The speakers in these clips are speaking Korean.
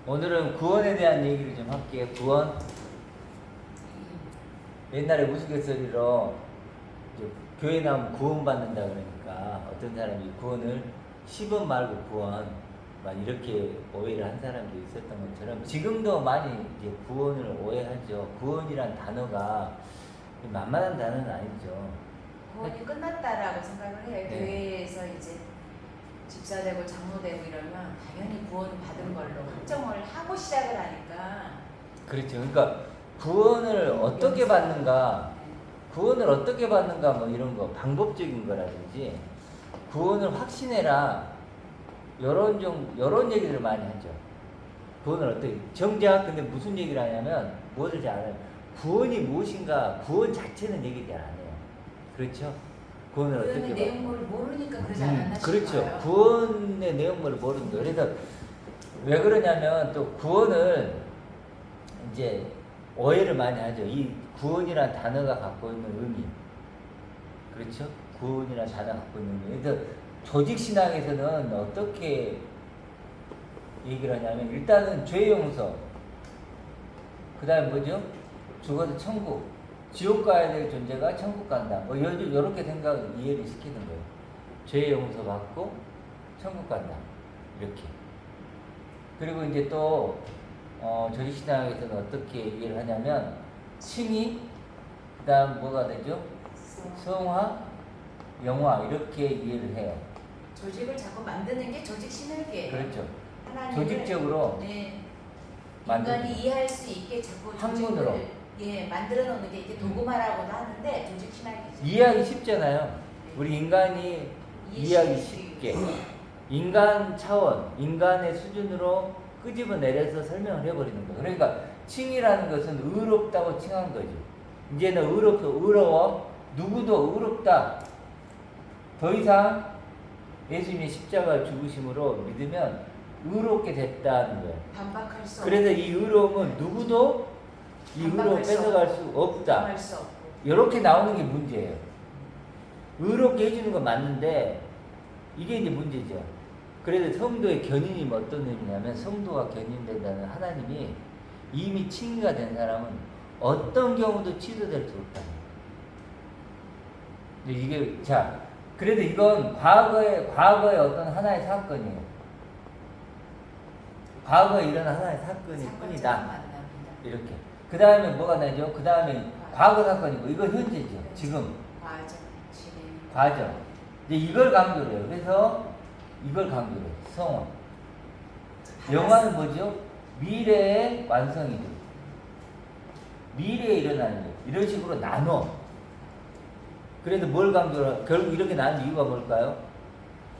오늘은 구원에 대한 얘기를 좀 할게요. 구원. 옛날에 우스갯소리로 이제 교회 나오면 구원받는다 그러니까 어떤 사람이 구원을 10원 말고 구원 막 이렇게 오해를 한 사람도 있었던 것처럼 지금도 많이 이제 구원을 오해하죠. 구원이란 단어가 만만한 단어는 아니죠. 구원이 끝났다라고 생각을 해요. 네. 교회에서 이제 집사되고 장로되고 이러면 당연히 구원을 받은 걸로 확정을 하고 시작을 하니까. 그렇죠. 그러니까 구원을 어떻게 받는가, 구원을 어떻게 받는가 뭐 이런 거 방법적인 거라든지 구원을 확신해라 요런 얘기들을 많이 하죠. 구원을 어떻게 정작 근데 무슨 얘기를 하냐면 무엇을 잘 안 해요. 구원이 무엇인가 구원 자체는 얘기 잘 안 해요. 그렇죠? 구원을 어떻게 구원의 내용물을 모르니까 그러지 않았나 싶어요. 그렇죠. 구원의 내용물을 모르는 거예요. 그래서 왜 그러냐면 또 구원을 이제 오해를 많이 하죠. 이 구원이란 단어가 갖고 있는 의미. 그렇죠? 구원이란 단어가 갖고 있는 의미. 그래서 조직신앙에서는 어떻게 얘기를 하냐면 일단은 죄 용서, 그 다음에 뭐죠? 죽어도 천국, 지옥 가야 될 존재가 천국 간다. 뭐 이렇게 생각 이해를 시키는 거예요. 죄 용서 받고 천국 간다. 이렇게. 그리고 이제 또 조직신앙에서는 어떻게 이해를 하냐면 칭의, 그 다음 뭐가 되죠? 성화, 영화 이렇게 이해를 해요. 조직을 자꾸 만드는 게 조직 신학이에요. 그렇죠. 하나님을, 조직적으로 네, 만드는 인간이 이해할 수 있게 자꾸 학문으로. 조직을 만들어 놓는 게 이게 도구마라고도 하는데 조직 신학이죠. 이해하기 쉽잖아요. 우리 인간이 이해하기 쉽게 인간 차원, 인간의 수준으로 끄집어내려서 설명을 해버리는 거예요. 그러니까 칭이라는 것은 의롭다고 칭한 거죠. 이제는 의로워. 누구도 의롭다. 더 이상 예수님의 십자가 죽으심으로 믿으면 의롭게 됐다는 거예요. 반박할 수 그래서 이 의로움은 누구도 이 의로움 뺏어갈 수 없다. 할수 없고. 이렇게 나오는 게 문제예요. 의롭게 해주는 건 맞는데 이게 이제 문제죠. 그래서 성도의 견인이 어떤 의미냐면 성도가 견인된다는 하나님이 이미 칭의가 된 사람은 어떤 경우도 취소될 수 없다. 근데 이게 자 그래도 이건 과거의 어떤 하나의 사건이에요. 과거에 일어난 하나의 사건일 뿐이다. 이렇게. 그 다음에 뭐가 나죠? 그 다음에 과거 사건이고 이건 현재죠. 지금 과정, 진행. 과정. 이제 이걸 강조를 해요. 그래서 이걸 강조를 해요. 성원. 영화는 뭐죠? 미래의 완성이죠. 미래에 일어나는 일. 이런 식으로 나눠. 그래도 뭘 강조를, 결국 이렇게 나눈 이유가 뭘까요?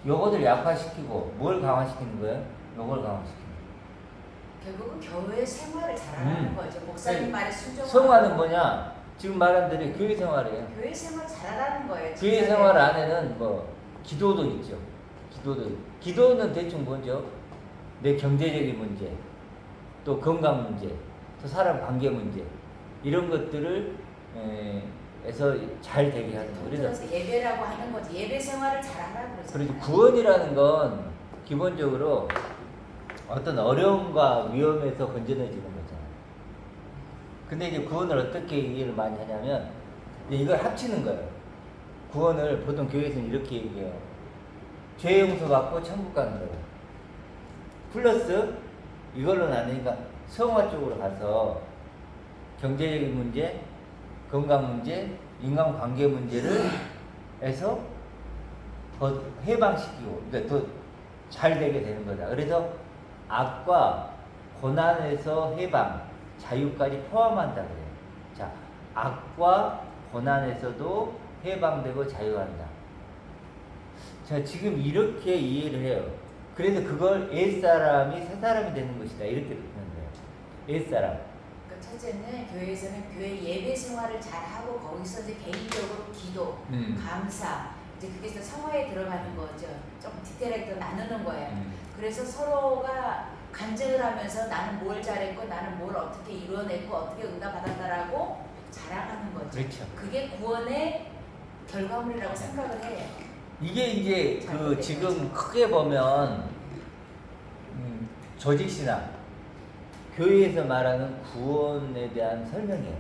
요것을 약화시키고 뭘 강화시키는 거예요? 요걸 강화시키는 거예요. 결국은 교회 생활을 잘하라는 거죠. 목사님 말에 순종하고. 성화는 뭐냐? 지금 말한 대로 교회 생활이에요. 교회 생활 잘하라는 거예요. 교회 생활 안에는 뭐 기도도 있죠. 기도는 대충 뭐죠? 내 경제적인 문제, 또 건강 문제, 또 사람 관계 문제 이런 것들을 에서 잘 되게 하는 거예요. 그래서 예배라고 하는 거지. 예배 생활을 잘하라고 그러죠. 그래서 구원이라는 건 기본적으로 어떤 어려움과 위험에서 건져내지는 거잖아요. 근데 이제 구원을 어떻게 이해를 많이 하냐면 이걸 합치는 거예요. 구원을 보통 교회에서는 이렇게 얘기해요. 죄 용서 받고 천국 가는 거예요. 플러스 이걸로는 안 되니까 성화 쪽으로 가서 경제적인 문제, 건강 문제, 인간관계 문제를 해서 더 해방시키고, 그러니까 더 잘 되게 되는 거다. 그래서 악과 고난에서 해방, 자유까지 포함한다 그래요. 자, 악과 고난에서도 해방되고 자유한다. 자, 지금 이렇게 이해를 해요. 그래서 그걸 옛사람이 새사람이 되는 것이다. 이렇게 듣는 거예요. 옛사람. 그러니까 첫째는 교회에서는 교회 예배 생활을 잘하고 거기서 이제 개인적으로 기도, 감사, 이제 그게 이제 성화에 들어가는 거죠. 좀 디테일하게 더 나누는 거예요. 그래서 서로가 간증을 하면서 나는 뭘 잘했고 나는 뭘 어떻게 이루어냈고 어떻게 응답받았다라고 자랑하는 거죠. 그렇죠. 그게 구원의 결과물이라고 생각을 해요. 이게 이제 지금 크게 보면 조직신앙, 교회에서 말하는 구원에 대한 설명이에요.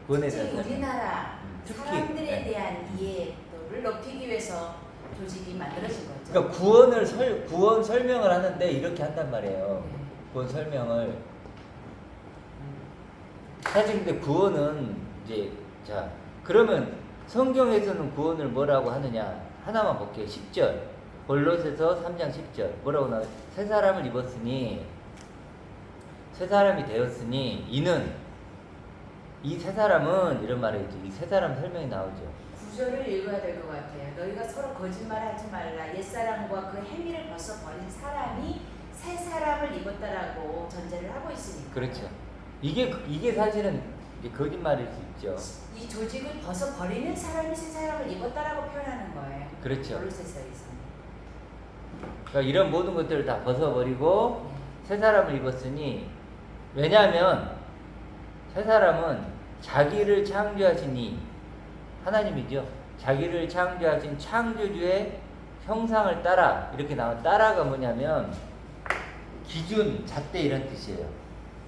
구원에 대한 특히 설명. 우리나라 특히, 사람들에 네. 대한 이해도를 높이기 위해서 조직이 만들어진 거죠. 그러니까 구원 설명을 하는데 이렇게 한단 말이에요. 네. 구원 설명을. 사실 근데 구원은 이제 자 그러면 성경에서는 구원을 뭐라고 하느냐 하나만 볼게요. 10절 골로새서 3장 10절 뭐라고 나와요? 새 사람을 입었으니 새 사람이 되었으니 이는 이 새 사람은 이런 말이 있죠. 이 새 사람 설명이 나오죠. 구절을 읽어야 될 것 같아요. 너희가 서로 거짓말하지 말라. 옛사람과 그 행위를 벗어버린 사람이 새 사람을 입었다라고 전제를 하고 있으니까. 그렇죠. 이게 사실은 이제 거짓말일 수 있죠. 이 조직을 벗어버리는 사람이 새 사람을 입었다라고 표현하는 거예요. 그렇죠. 골로새서에서. 그러니까 이런 모든 것들을 다 벗어버리고 네. 새 사람을 입었으니 왜냐하면 새 사람은 자기를 창조하신 이 하나님이죠. 자기를 창조하신 창조주의 형상을 따라 이렇게 나온 따라가 뭐냐면 기준, 잣대 이런 뜻이에요.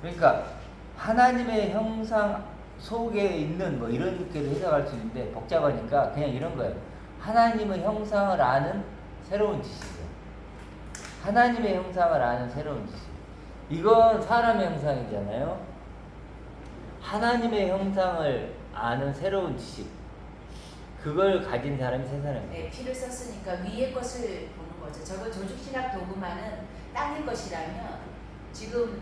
그러니까 하나님의 형상 속에 있는 뭐 이렇게도 해석할 수 있는데 복잡하니까 그냥 이런 거예요. 하나님의 형상을 아는 새로운 지식이에요. 하나님의 형상을 아는 새로운 지식. 이건 사람의 형상이잖아요. 하나님의 형상을 아는 새로운 지식. 그걸 가진 사람이 새 사람이에요. 네, 피를 썼으니까 위의 것을 보는 거죠. 저거 조직신학 도구만은 땅의 것이라면 지금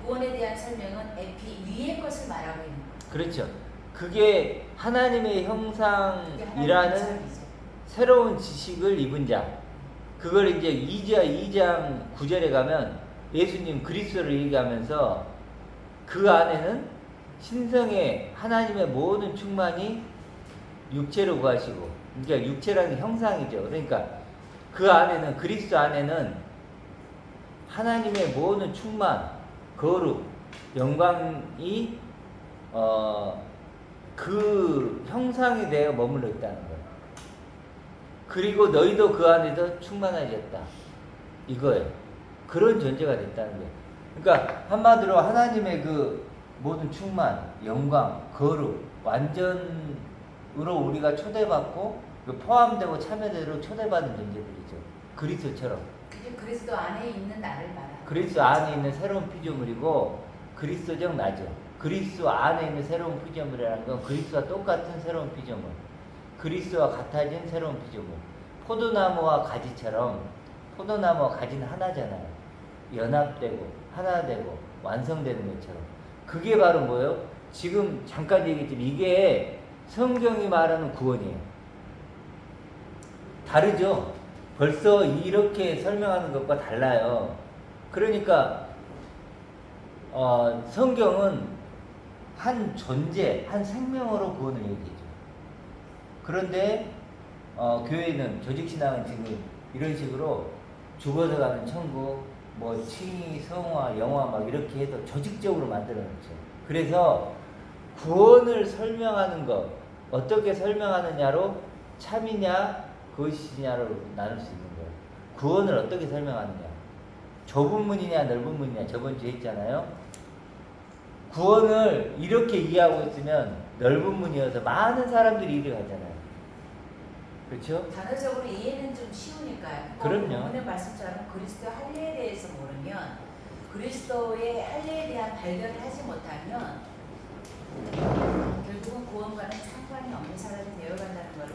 구원에 대한 설명은 에피 위의 것을 말하고 있는 거예요. 그렇죠. 그게 하나님의 형상이라는 형상이죠. 새로운 지식을 입은 자. 그걸 이제 2장 9절에 가면 예수님 그리스도를 얘기하면서 그 안에는 신성의 하나님의 모든 충만이 육체로 구하시고, 그러니까 육체라는 게 형상이죠. 그러니까 그 안에는 그리스도 안에는 하나님의 모든 충만, 거룩, 영광이 그 형상에 대해 머물러 있다는 거예요. 그리고 너희도 그 안에서 충만해졌다. 이거예요. 그런 존재가 됐다는 거예요. 그러니까 한마디로 하나님의 그 모든 충만, 영광, 거룩, 완전으로 우리가 초대받고 포함되고 참여되도록 초대받은 존재들이죠. 그리스도처럼. 이게 그리스도 안에 있는 나를 말하는 그리스도 안에 있는 새로운 피조물이고 그리스도적 나죠. 그리스도 안에 있는 새로운 피조물이라는 건 그리스도와 똑같은 새로운 피조물. 그리스도와 같아진 새로운 피조물. 포도나무와 가지처럼 포도나무와 가지는 하나잖아요. 연합되고 하나 되고 완성되는 것처럼. 그게 바로 뭐예요? 지금 잠깐 얘기했지만 이게 성경이 말하는 구원이에요. 다르죠? 벌써 이렇게 설명하는 것과 달라요. 그러니까 성경은 한 존재, 한 생명으로 구원을 얘기해줘. 그런데 교회는 조직신앙은 지금 이런 식으로 죽어서 가는 천국, 뭐 칭의, 성화, 영화 막 이렇게 해서 조직적으로 만들어놓죠. 그래서 구원을 설명하는 것, 어떻게 설명하느냐로 참이냐 그것이냐로 나눌 수 있는 거예요. 구원을 어떻게 설명하느냐. 좁은 문이냐 넓은 문이냐 저번 주에 했잖아요. 구원을 이렇게 이해하고 있으면 넓은 문이어서 많은 사람들이 이리 가잖아요. 그렇죠? 단어적으로 이해는 좀 쉬우니까요. 그럼요. 오늘 말씀처럼 그리스도 할례에 대해서 모르면 그리스도의 할례에 대한 발견을 하지 못하면 결국은 구원과는 상관이 없는 사람이 되어간다는 것을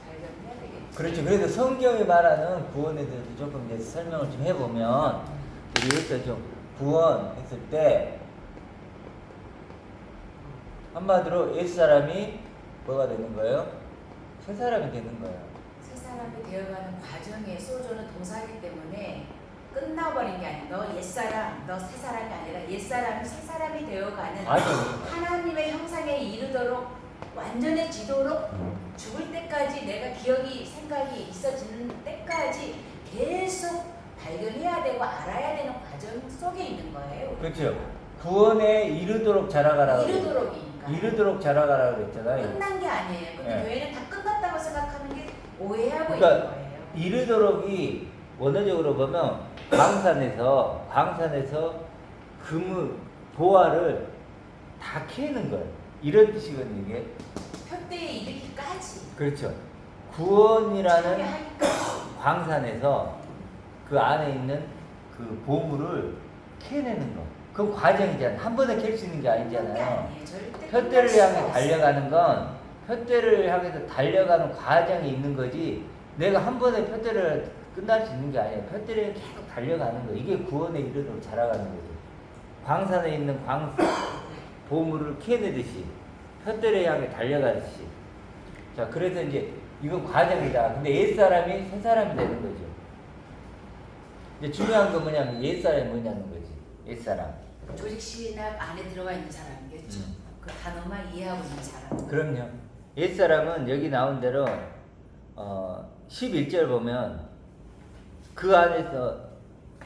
발견해야 되겠죠. 그렇죠. 그래서 성경이 말하는 구원에 대해서 조금 이제 설명을 좀 해보면 우리 여기서 좀 구원했을 때 한마디로 옛사람이 뭐가 되는 거예요? 새 사람이 되는 거예요. 새 사람이 되어가는 과정에 소조는 동사이기 때문에 끝나버린 게 아니라 너 옛사람, 너 새 사람이 아니라 옛사람이 새 사람이 되어가는 아니. 하나님의 형상에 이르도록 완전해지도록 죽을 때까지 내가 기억이 생각이 있어지는 때까지 계속 발견해야 되고 알아야 되는 과정 속에 있는 거예요. 그렇죠. 구원에 이르도록 자라가라고. 이르도록이니까. 이르도록 자라가라고 그랬잖아요. 끝난 게 아니에요. 근데 네. 교회는 다 끝났다고 생각하는 게 오해하고 그러니까 있는 거예요. 이르도록이 원어적으로 보면 광산에서 금을 보화를 다 캐는 거예요. 이런 뜻이거든요, 이게. 편대에 이르기까지. 그렇죠. 구원이라는 참여하기까지. 광산에서 그 안에 있는 그 보물을 캐내는 거. 그건 과정이잖아요. 한 번에 캘 수 있는 게 아니잖아요. 푯대를 향해 달려가는 건 푯대를 향해서 달려가는 과정이 있는 거지. 내가 한 번에 푯대를 끝날 수 있는 게 아니에요. 푯대를 계속 달려가는 거. 이게 구원에 이르도록 자라가는 거죠. 광산에 있는 보물을 캐내듯이 푯대를 향해 달려가듯이. 자, 그래서 이제 이건 과정이다. 근데 옛사람이 새사람이 되는 거죠. 이제 중요한 건 뭐냐면 옛사람이 뭐냐는 거지. 옛사람. 조직 신학 안에 들어가 있는 사람이겠죠. 그 단어만 이해하고 있는 사람. 그럼요. 옛사람은 여기 나온 대로 11절 보면 그 안에서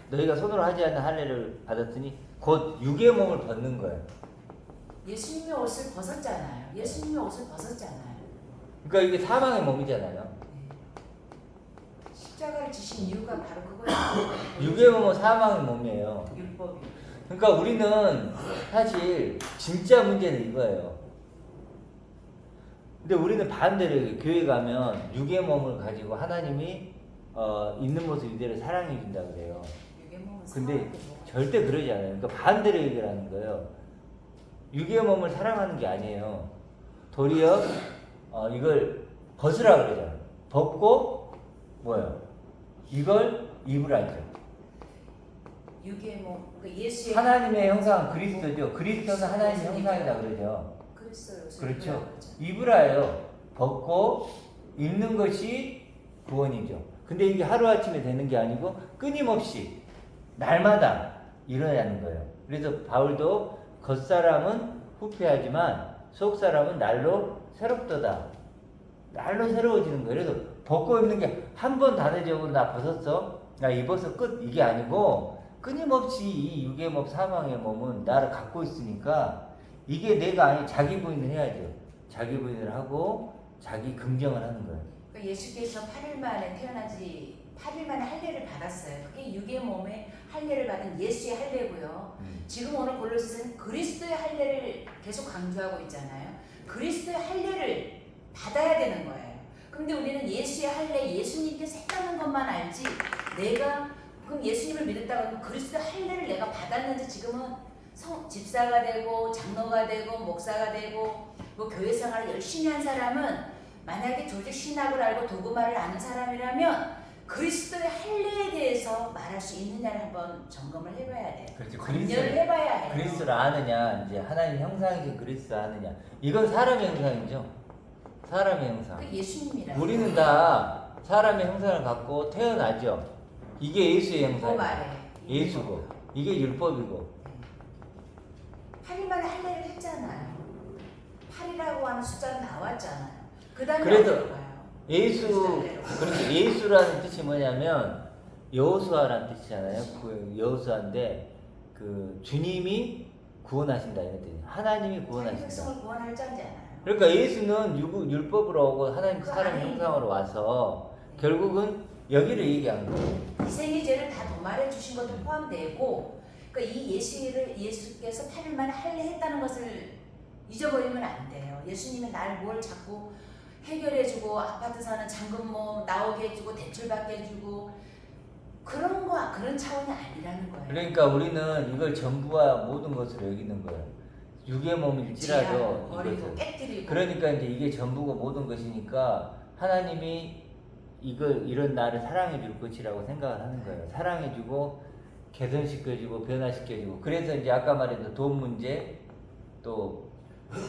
너희가 손으로 하지 않는 할례를 받았으니 곧 육의 몸을 벗는 거예요. 예수님의 옷을 벗었잖아요. 예수님의 옷을 벗었잖아요. 그러니까 이게 사망의 몸이잖아요. 십자가를 지신 이유가 바로 그거예요. 육의 몸은 사망의 몸이에요. 율법이. 그러니까 우리는 사실 진짜 문제는 이거예요. 근데 우리는 반대로 교회 가면 육의 몸을 가지고 하나님이 있는 모습 이대로 사랑해 준다 그래요. 육의 몸은 근데 절대 그러지 않아요. 그러니까 반대로 얘기를 하는 거예요. 육의 몸을 사랑하는 게 아니에요. 도리어 이걸 벗으라 그러잖아요. 벗고 뭐예요? 이걸 입으라죠. 육의 몸, 그러니까 예수의 하나님의 형상은 그리스도죠. 그리스도는 하나님의 형상이다 그러죠. 그리스도의 그렇죠. 입으라예요. 벗고 입는 것이 구원이죠. 근데 이게 하루아침에 되는 게 아니고 끊임없이 날마다 일어나는 거예요. 그래서 바울도 겉사람은 후패하지만 속사람은 날로 새롭도다. 날로 새로워지는 거예요. 그래서 벗고 입는 게 한 번 단회적으로 나 벗었어? 나 입어서 끝? 이게 아니고 끊임없이 이 육의 몸, 사망의 몸은 나를 갖고 있으니까 이게 내가 아니 자기 부인을 해야죠. 자기 부인을 하고 자기 긍정을 하는 거예요. 그러니까 예수께서 8일 만에 태어난 지 8일 만에 할례를 받았어요. 그게 육의 몸에 할례를 받은 예수의 할례고요. 지금 오늘 골로새서는 그리스도의 할례를 계속 강조하고 있잖아요. 그리스도의 할례를 받아야 되는 거예요. 근데 우리는 예수의 할례, 예수님께서 했다는 것만 알지 내가 그럼 예수님을 믿었다고 하면 그리스도의 할례를 내가 받았는지 지금은 집사가 되고 장로가 되고 목사가 되고 뭐 교회 생활을 열심히 한 사람은 만약에 조직 신학을 알고 도구마를 아는 사람이라면 그리스도의 할례에 대해서 말할 수 있느냐를 한번 점검을 해봐야 돼요. 그렇죠. 검열을 해봐야 해요. 그리스도를 아느냐, 이제 하나님 형상이신 그리스도를 아느냐. 이건 사람의 형상이죠. 사람의 형상. 그 예수님이라. 우리는 다 사람의 형상을 갖고 태어나죠. 이게 예수의 형상이에요. 예수고, 이게 율법이고. 8일 만에 할례를 했잖아요. 8이라고 하는 숫자는 나왔잖아요. 그 다음에 그래서 그렇죠. 예수라는 뜻이 뭐냐면 여호수아라는 뜻이잖아요. 그 여호수아인데 그 주님이 구원하신다 이런 뜻이에요. 하나님이 구원하신다. 백성을 구원할 자잖아요. 그러니까 예수는 율법으로 오고 하나님 사람 형상으로 와서 결국은 여기를 얘기한 거예요. 희생의 죄를 다 도말해 주신 것도 포함되고, 그러니까 이 예수께서 8일 만에 할례했다는 것을 잊어버리면 안 돼요. 예수님이 날 뭘 자꾸 해결해주고 아파트 사는 잔금모 나오게 해주고 대출받게 해주고 그런 차원이 아니라는 거예요. 그러니까 우리는 이걸 전부와 모든 것으로 여기는 거예요. 육의 몸일지라도 버리고 깨뜨리고. 그러니까 이제 이게 전부고 모든 것이니까 하나님이 이런 나를 사랑해 줄 것이라고 생각을 하는 거예요. 사랑해 주고 개선시켜주고 변화시켜주고. 그래서 이제 아까 말했던 돈 문제, 또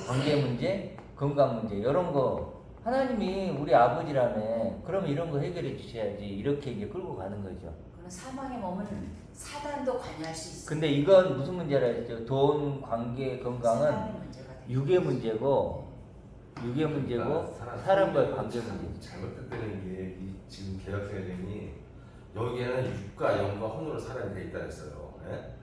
관계 문제, 건강 문제 이런 거 하나님이 우리 아버지라며 그러면 이런 거 해결해 주셔야지 이렇게 이제 끌고 가는 거죠. 그런 사망의 몸은 사단도 관여할 수 있어요. 근데 이건 무슨 문제라 했죠? 돈, 관계, 건강은 육의 문제고 사람과의 관계 문제. 잘못됐다는 게 지금 개혁세대니 여기에는 육과 영과 혼으로 사람이 돼 있다 했어요. 예?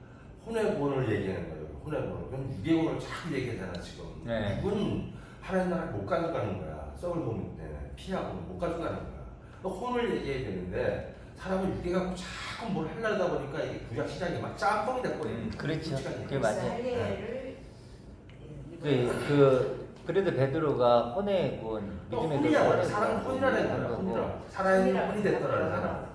혼의 본을 얘기하는 거예요. 혼의 본. 그럼 육의 본을 자꾸 얘기하잖아 지금. 네. 육은 하나님 나라를 못 가져가는 거야. 썩을 보면 피하고 못 가져가는 거야. 혼을 얘기해야 되는데 사람을 유대 갖고 자꾸 뭘 하려다 보니까 이게 구약 시장이 막 짬뽕이 돼버리는 그렇죠. 그게 그래서 맞아요. 할례를 그래도 베드로가 혼의 구원, 믿음의 혼이야. 사람은 혼이라는 거야. 거고. 혼이라. 살아있는 혼이 됐더라는 사람.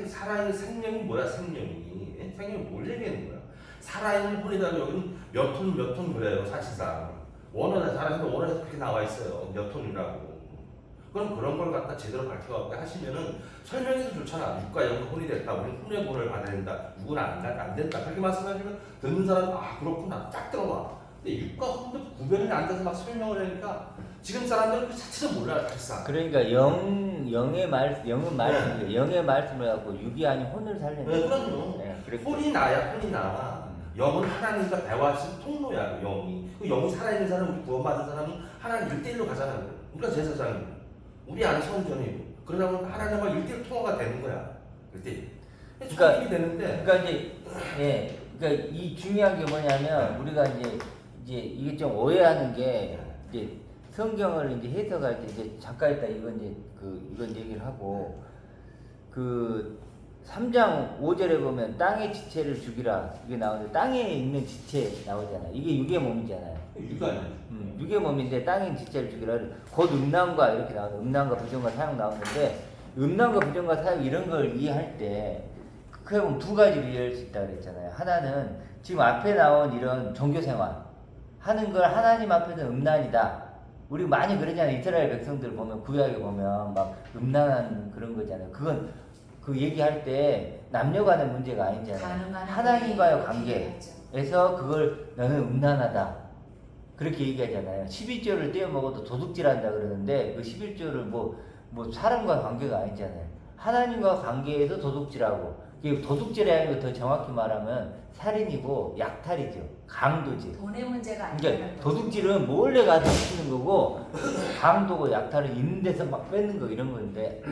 살아있는 생명이 뭐야? 생명이 뭘 얘기하는 거야? 살아있는 혼이다. 여기는 몇 톤 그래요 사실상. 원어는 살아있는 원어에서 그렇게 나와 있어요. 몇 톤이라고. 그럼 그런 걸 갖다 제대로 밝혀갖고 하시면은 설명해도 좋잖아. 육과 영의 혼이 됐다. 우리는 혼의 구원을 받아야 된다. 누구는 안 된다. 그렇게 말씀하시면 듣는 사람은 아 그렇구나. 딱 들어봐. 근데 육과 혼도 구별이 안 돼서 막 설명을 하니까 지금 사람들은 그 자체도 몰라요. 사실상. 그러니까 영의 말씀이에요. 영의 말씀을 갖고 육이 아닌 혼을 살리는 네, 그럼요. 그렇게. 혼이 나야 혼이 나. 영은 하나님과 대화하신 통로야. 그 영이. 그 영이 살아있는 사람, 우리 구원받은 사람은 하나님 1대1로 가잖아요. 그러니까 제사장이고 우리 안에 성전이고 그러다 보니까 하나님과 1대1 통화가 되는 거야. 1대1. 그러니까 되는데. 그러니까 그러니까 이 중요한 게 뭐냐면 우리가 이제 이게 좀 오해하는 게 이제 성경을 이제 해석할 때 이제 잠깐 있다 이건 얘기를 하고 그 3장 5절에 보면 땅의 지체를 죽이라 이게 나오는데 땅에 있는 지체 나오잖아요. 이게 육의 몸이잖아요. 육가 아니야. 육의 몸인데 땅의 지체를 죽이라 곧 음란과 이렇게 나오는 음란과 부정과 사용 나오는데 음란과 부정과 사용 이런 걸 이해할 때 크게 보면 두 가지로 이해할 수 있다 그랬잖아요. 하나는 지금 앞에 나온 이런 종교 생활 하는 걸 하나님 앞에서는 음란이다. 우리 많이 그러잖아요. 이스라엘 백성들 보면 구약에 보면 막 음란한 그런 거잖아요. 그건 그 얘기할 때 남녀 간의 문제가 아니잖아요. 하나님과의 관계에서 그걸 너는 음란하다. 그렇게 얘기하잖아요. 11조를 떼어 먹어도 도둑질한다 그러는데 그 11조를 뭐 사람과 관계가 아니잖아요. 하나님과 관계에서 도둑질하고 도둑질이라는 거 더 정확히 말하면 살인이고 약탈이죠. 강도지. 돈의 문제가 아니라 그러니까 도둑질은 몰래 가서 치는 거고 강도고 약탈은 있는 데서 막 뺏는 거 이런 건데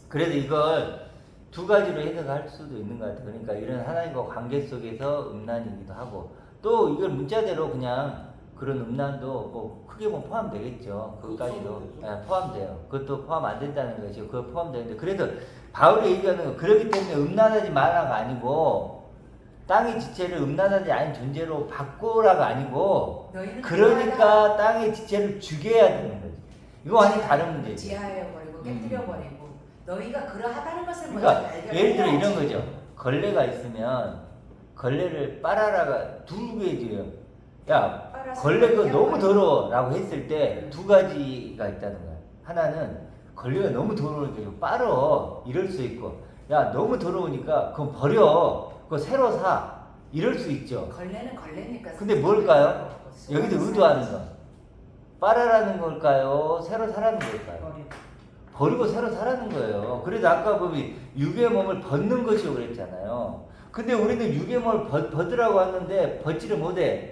그래도 이걸 두 가지로 해석할 수도 있는 것 같아요. 그러니까 이런 하나님과 관계 속에서 음란이기도 하고 또 이걸 문자대로 그냥 그런 음란도 뭐 크게 보면 포함되겠죠. 그것까지도 포함돼요. 그것도 포함 안 된다는 것이 그거 포함되는데 그래도 바울이 얘기하는 건 그렇기 때문에 음란하지 말라가 아니고 땅의 지체를 음란하지 않은 존재로 바꾸라가 아니고 그러니까 땅의 지체를 죽여야 되는 거지. 이거 완전히 다른 문제지. 지하여버리고 깨뜨려버리고 너희가 그러하다는 것을 그러니까 예를 들어 이런 거죠. 걸레가 있으면 걸레를 빨아라가 두 개지요. 야 걸레가 너무 더러워 라고 했을 때 두 가지가 있다는 거야. 하나는 걸레가 너무 더러우니까 빨어 이럴 수 있고 야 너무 더러우니까 그건 버려 그거 새로 사 이럴 수 있죠. 걸레는 걸레니까. 근데 뭘까요? 여기서 의도하는 건 빨아라는 걸까요? 새로 사라는 걸까요? 버리고 새로 사라는 거예요. 그래도 아까 보면 육의 몸을 벗는 것이요 그랬잖아요. 근데 우리는 육의 몸을 벗으라고 하는데 벗지를 못해.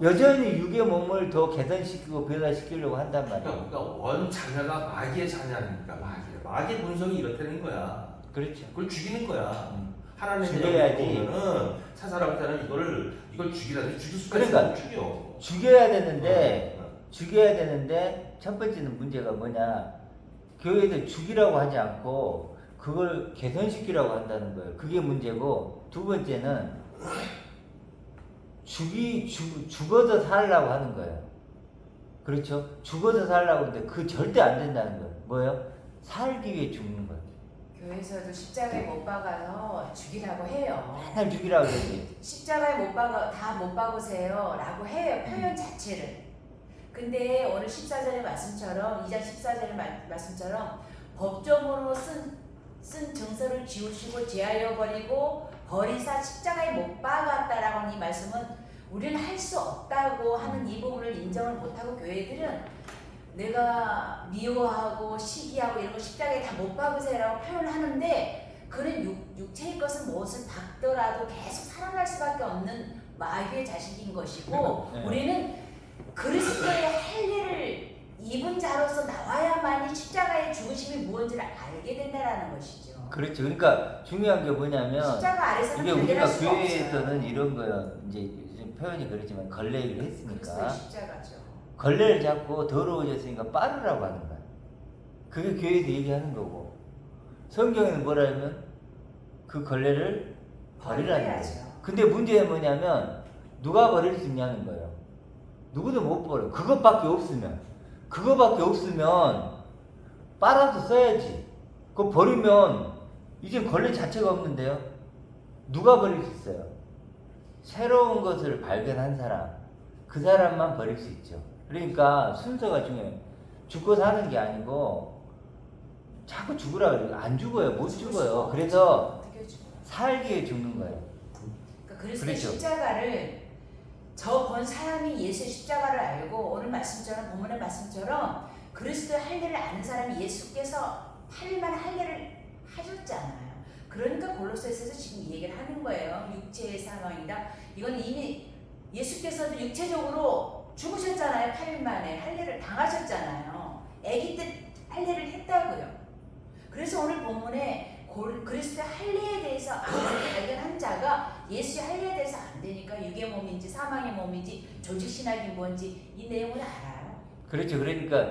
여전히 육의 몸을 더 개선시키고 변화시키려고 한단 말이에요. 그러니까 원 자녀가 마귀의 자녀니까 마귀의 본성이 이렇다는 거야. 그렇죠. 그걸 죽이는 거야. 하나님의 죽여야지. 보면은 사사라고 때는 이걸 죽이라도 죽일 수가 그러니까 있어. 죽여야 되는데 첫 번째는 문제가 뭐냐? 교회에서 죽이라고 하지 않고 그걸 개선시키라고 한다는 거예요. 그게 문제고 두 번째는 죽어서 살라고 하는 거예요. 그렇죠? 죽어서 살라고 하는데 그 절대 안 된다는 거예요. 뭐예요? 살기 위해 죽는 거예요. 교회에서도 십자가에 못 박아서 죽이라고 해요. 맨날 죽이라고 그러지. 십자가에 다 못 박으세요 라고 해요. 표현 자체를. 근데 오늘 14절의 말씀처럼 2장 14절의 말씀처럼 법정으로 쓴 증서를 지우시고 제하여 버리고 버리사 십자가에 못 박았다라고 하는 이 말씀은 우리는 할 수 없다고 하는 이 부분을 인정을 못하고 교회들은 내가 미워하고 시기하고 이런 거 십자가에 다 못 박으세요라고 표현하는데 그는 육체의 것은 무엇을 박더라도 계속 살아날 수밖에 없는 마귀의 자식인 것이고 네. 우리는 그리스도의 할례를 입은 자로서 나와야만이 십자가의 죽으심이 무엇인지를 알게 된다라는 것이죠. 그렇죠. 그러니까 중요한 게 뭐냐면 십자가 아래서는 이게 우리가 수가 교회에서는 없어요. 이런 거요. 이제 표현이 그렇지만 걸레 얘기를 했으니까 그리스도의 십자가죠. 걸레를 잡고 더러워졌으니까 빠르라고 하는 거야. 그게 교회에서 얘기하는 거고 성경에는 뭐라면 그 걸레를 버리라는 거예요. 버려야죠. 근데 문제는 뭐냐면 누가 버릴 수 있냐는 거예요. 누구도 못 버려. 그것밖에 없으면 빨아서 써야지. 그거 버리면 이제 걸레 자체가 없는데요. 누가 버릴 수 있어요? 새로운 것을 발견한 사람, 그 사람만 버릴 수 있죠. 그러니까 순서가 중요해요. 죽고 사는 게 아니고 자꾸 죽으라 그래요. 안 죽어요. 못 죽어요. 그래서 어떻게 죽어요? 살기에 죽는 거예요. 그러니까 그리스도의 그렇죠. 십자가를 저 본 사람이 예수의 십자가를 알고 오늘 말씀처럼 본문의 말씀처럼 그리스도의 할례를 아는 사람이 예수께서 8일 만에 할례를 하셨잖아요. 그러니까 골로새서에서 지금 이 얘기를 하는 거예요. 육체의 사망이다. 이건 이미 예수께서도 육체적으로 죽으셨잖아요. 8일 만에 할례를 당하셨잖아요. 아기 때 할례를 했다고요. 그래서 오늘 본문에 그리스도의 할례에 대해서 발견한 자가 예수의 할례에 대해서 안 되니까 육의 몸인지 사망의 몸인지 조직 신학이 뭔지 이 내용을 알아요. 그렇죠. 그러니까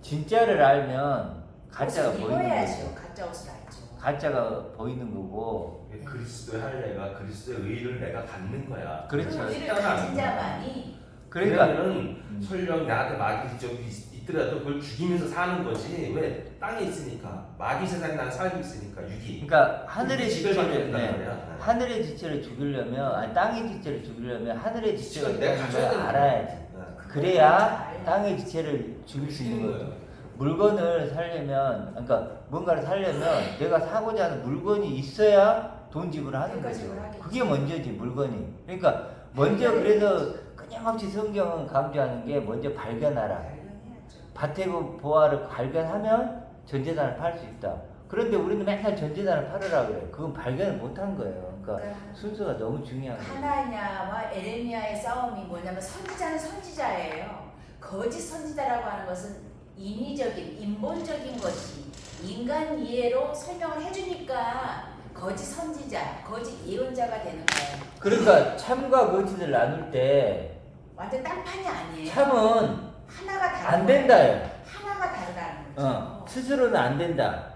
진짜를 알면 가짜가 옷을 보이는 입어야죠. 거죠. 가짜 옷을 알죠. 가짜가 보이는 거고. 그리스도의 할례가 그리스도의 의를 내가 갖는 거야. 그렇죠. 그 의를 가진 자만이 그러니까 그러면은 설령 나한테 마귀 적이 있더라도 그걸 죽이면서 사는 거지. 왜? 땅에 있으니까 마귀 세상에 난 살고 있으니까 육이. 그러니까 하늘의 지체를 지체를 받는단 말이야. 하늘의 지체를 죽이려면 아니 땅의 지체를 죽이려면 하늘의 지체가 지체를 내가 있다는 가져야 걸 되는 알아야지. 거야. 그래야 땅의 지체를 죽일 수 있는 거예요. 거예요. 물건을 살려면 그러니까 뭔가를 살려면 내가 사고자 하는 물건이 있어야 돈 지불하는 그러니까 거죠. 지불하겠지. 그게 먼저지 물건이. 그러니까 먼저 그래서 끊임없이 성경은 강조하는 게 먼저 발견하라. 발견해야죠. 밭의 보화를 발견하면 전재산을 팔 수 있다. 그런데 우리는 맨날 전재산을 팔으라 그래. 그건 발견을 못한 거예요. 그러니까 순서가 너무 중요한 거예요. 하나냐와 에레미야의 싸움이 뭐냐면 선지자는 선지자예요. 거짓 선지자라고 하는 것은 인위적인, 인본적인 것이 인간 이해로 설명을 해주니까 거짓 선지자, 거짓 예언자가 되는 거예요. 그러니까 참과 거짓을 나눌 때 완전 딴판이 아니에요. 참은 하나가 다른 안 된다요. 거예요. 하나가 다르다는 거죠. 스스로는 안 된다.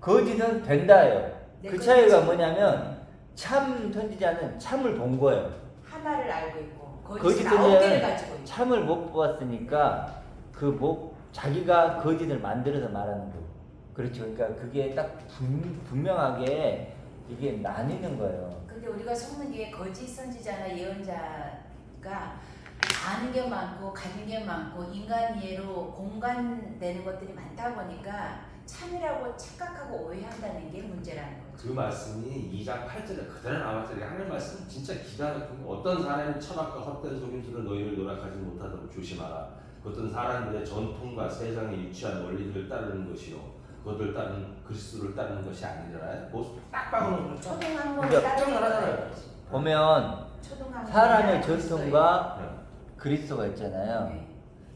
거짓은 된다요. 네, 그 그렇지. 차이가 뭐냐면 참 선지자는 참을 본 거예요. 하나를 알고 있고 거짓 거짓은 9개를 선지자는 가지고 있고. 참을 못 보았으니까 자기가 거짓을 만들어서 말하는 거예요. 그렇죠. 그러니까 그게 딱 분명하게 이게 나뉘는 거예요. 근데 우리가 속는 게 거짓 선지자나 예언자가 아는 게 많고 가진 게 많고 인간 이해로 공간되는 것들이 많다 보니까 참이라고 착각하고 오해한다는 게 문제라는 거죠. 그 말씀이 2장 8절에 그대로 나왔어요. 하나님 말씀 진짜 기가 막힌 거. 어떤 사람이 천악과 헛된 속임수를 너희를 노락하지 못하도록 조심하라. 그 어떤 사람들의 전통과 세상에 유치한 원리들을 따르는 것이요. 그것을 따르는 그리스도를 따르는 것이 아니잖아요. 뭐딱 봐도 초등학문을 그러니까 따르는 하잖아요. 거예요. 보면 초등학문 사람의 전통과 네. 그리스도가 있잖아요. 네.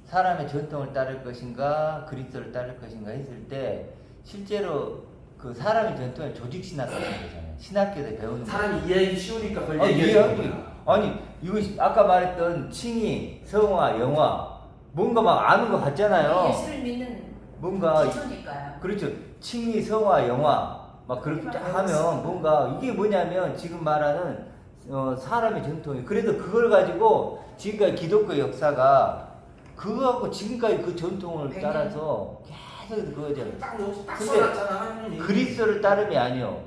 사람의 전통을 따를 것인가 그리스도를 따를 것인가 했을 때 실제로 그 사람의 전통을 조직 신학교라는 거잖아요. 신학교에 배우는 거. 사람이 이해하기 쉬우니까 그걸 아니, 얘기하는 이해하기. 거야. 아니 이거 아까 말했던 칭의, 성화, 영화 뭔가 막 아는 것 같잖아요. 예수를 믿는 뭔가 기초니까요. 그렇죠. 칭의, 성화, 영화 막 그렇게 딱 하면 뭔가 이게 뭐냐면 지금 말하는 사람의 전통이 그래도 그걸 가지고 지금까지 기독교 역사가 그거 갖고 지금까지 그 전통을 100년. 따라서 계속 그거잖아요. 딱 여기서 딱 근데 써놨잖아 하나님이. 그리스도를 따름이 아니요.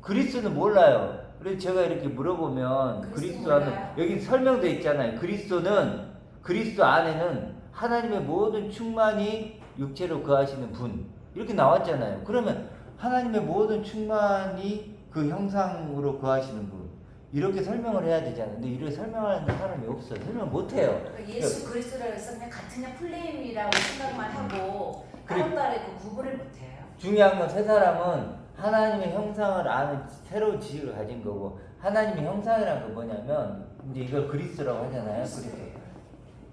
그리스도는 몰라요. 그래서 제가 이렇게 물어보면 그리스도 그리스도 하면 몰라요. 여기 설명돼 있잖아요. 그리스도는 그리스도 안에는 하나님의 모든 충만이 육체로 거하시는 분 이렇게 나왔잖아요. 그러면 하나님의 모든 충만이 그 형상으로 거하시는 분 이렇게 설명을 해야 되잖아요. 근데 이렇게 설명하는 사람이 없어요. 설명 못 해요. 그러니까 예수 그리스도라고 해서 그냥 같은 냥 플레임이라고 생각만 하고 그래. 다른 나라에 그 구분을 못해요. 중요한 건 세 사람은 하나님의 형상을 아는 새로운 지식을 가진 거고 하나님의 형상이란 건 뭐냐면 이제 이걸 그리스도라고 하잖아요. 그리스도.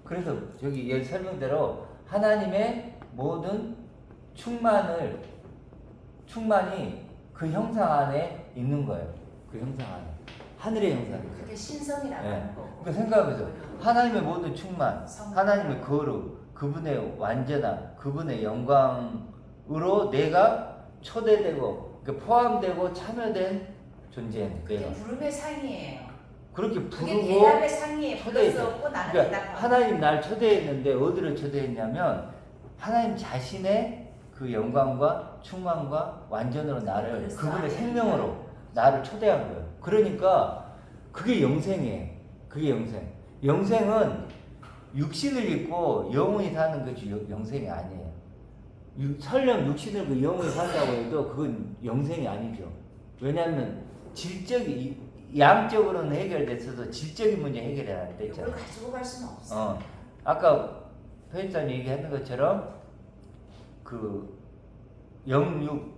그래서 여기 설명대로 하나님의 모든 충만이 그 형상 안에 있는 거예요. 그 형상 안에. 하늘의 형상. 그게 신성이라고 네. 하는 거고. 그러니까 생각해보세요. 하나님의 모든 충만, 성품. 하나님의 거룩, 그분의 완전함, 그분의 영광으로 내가 초대되고 포함되고 참여된 존재는 그게 내가 부름의 상이에요. 그렇게 그게 부르고 대답의 상이에요. 초대했죠. 불렀었고 나는 그러니까 대답하고. 하나님 날 초대했는데 어디를 초대했냐면 하나님 자신의 그 영광과 충만과 완전으로 나를 그래서 그분의 아멘. 생명으로 나를 초대한 거예요. 그러니까 그게 영생이에요. 그게 영생. 영생은 육신을 입고 영원히 사는 것이 영생이 아니에요. 설령 육신을 그 영원히 산다고 해도 그건 영생이 아니죠. 왜냐하면 질적이 양적으로는 해결됐어도 질적인 문제 해결이 안 됐잖아요. 이걸 가지고 갈 수는 없어. 아까 편집자님 얘기하는 것처럼 그 영육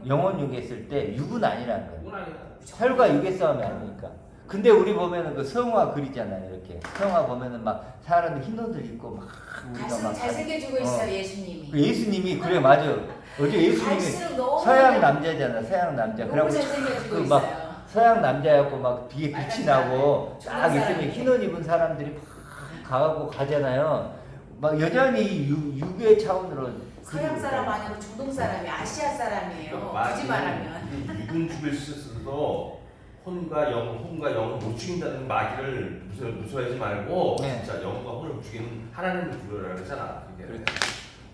영혼육 했을 때 육은 아니라는 거예요. 그건 아니야. 혈과 육의 싸움이 아니니까. 근데 우리 보면은 그 성화 그리잖아요. 이렇게 성화 보면은 막 사람들 흰 옷을 입고 막 우리가 갈수록 막 잘생겨지고 있어요 예수님이. 그 예수님이 그래 맞아. 어제 예수님이 갈수록 너무 서양 남자잖아. 서양 남자. 너무 그래갖고 잘생겨지고 그 막 있어요. 서양 남자였고 막 뒤에 빛이 나고 딱 중국 있으면 사람이. 흰 옷 입은 사람들이 막 가고 가잖아요. 막 여전히 육의 차원으로 서양 사람 아니고 중동 사람이 아시아 사람이에요. 굳이 말하면. 육은 죽일 수 있어도 혼과 영을 못 죽인다는 마귀를 무서워하지 말고 네. 진짜 영과 혼을 죽이는 하나님을 부르라 그러잖아. 그게. 그렇죠.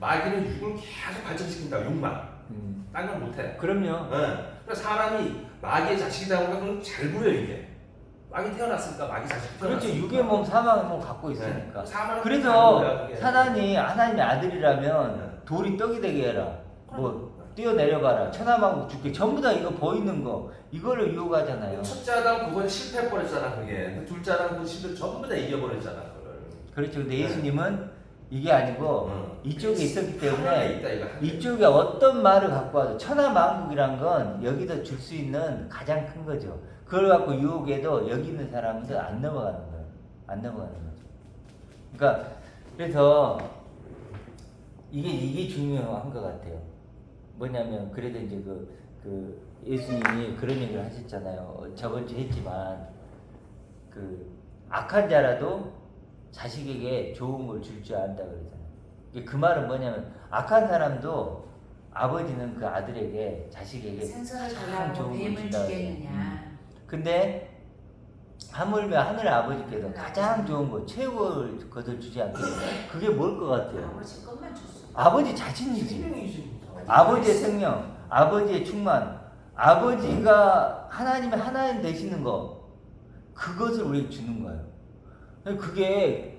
마귀는 육을 계속 발전시킨다. 육만. 딴 건 못해. 그럼요. 그러니까 사람이 마귀의 자식이다 보니까 그건 잘 부려 이게. 마귀 태어났으니까 마귀 자식 태어났으니까. 그렇죠. 육의 몸 사망의 몸 갖고 있으니까. 네. 사망은 그래서 다른 거야, 그게. 사단이 하나님의 아들이라면 네. 돌이 떡이 되게 해라. 뭐 뛰어내려가라. 천하만국 죽게. 전부 다 이거 보이는 거. 이거를 유혹하잖아요. 첫째 아담 그건 실패해버렸잖아 그게. 둘째 아담 그 실패 전부 다 이겨버렸잖아 그걸. 그렇죠. 근데 네. 예수님은 이게 아니고 이쪽에 있었기 때문에 있다, 이거. 이쪽에 어떤 말을 갖고 와도 천하만국이란 건 여기서 줄 수 있는 가장 큰 거죠. 그걸 갖고 유혹해도 여기 있는 사람들 안 넘어가는 거예요. 안 넘어가는 거죠. 그러니까 그래서 이게 중요한 것 같아요. 뭐냐면 그래도 이제 그 예수님이 그런 얘기를 하셨잖아요. 저번 주에 했지만 그 악한 자라도 자식에게 좋은 걸 줄 줄 안다 그러잖아요. 그 말은 뭐냐면 악한 사람도 아버지는 그 아들에게 자식에게 생선을 가장 달라고 좋은 걸 뱀을 준다 그래요. 주겠느냐. 근데 하물며 하늘 아버지께서 가장 좋은 거 최고의 것을 주지 않겠어요? 그게 뭘 것 같아요? 아버지 것만 줬어. 아버지 자신이지. 생명이지. 아버지의 생명, 아버지의 충만, 아버지가 하나님의 하나님 되시는 거, 그것을 우리에게 주는 거예요.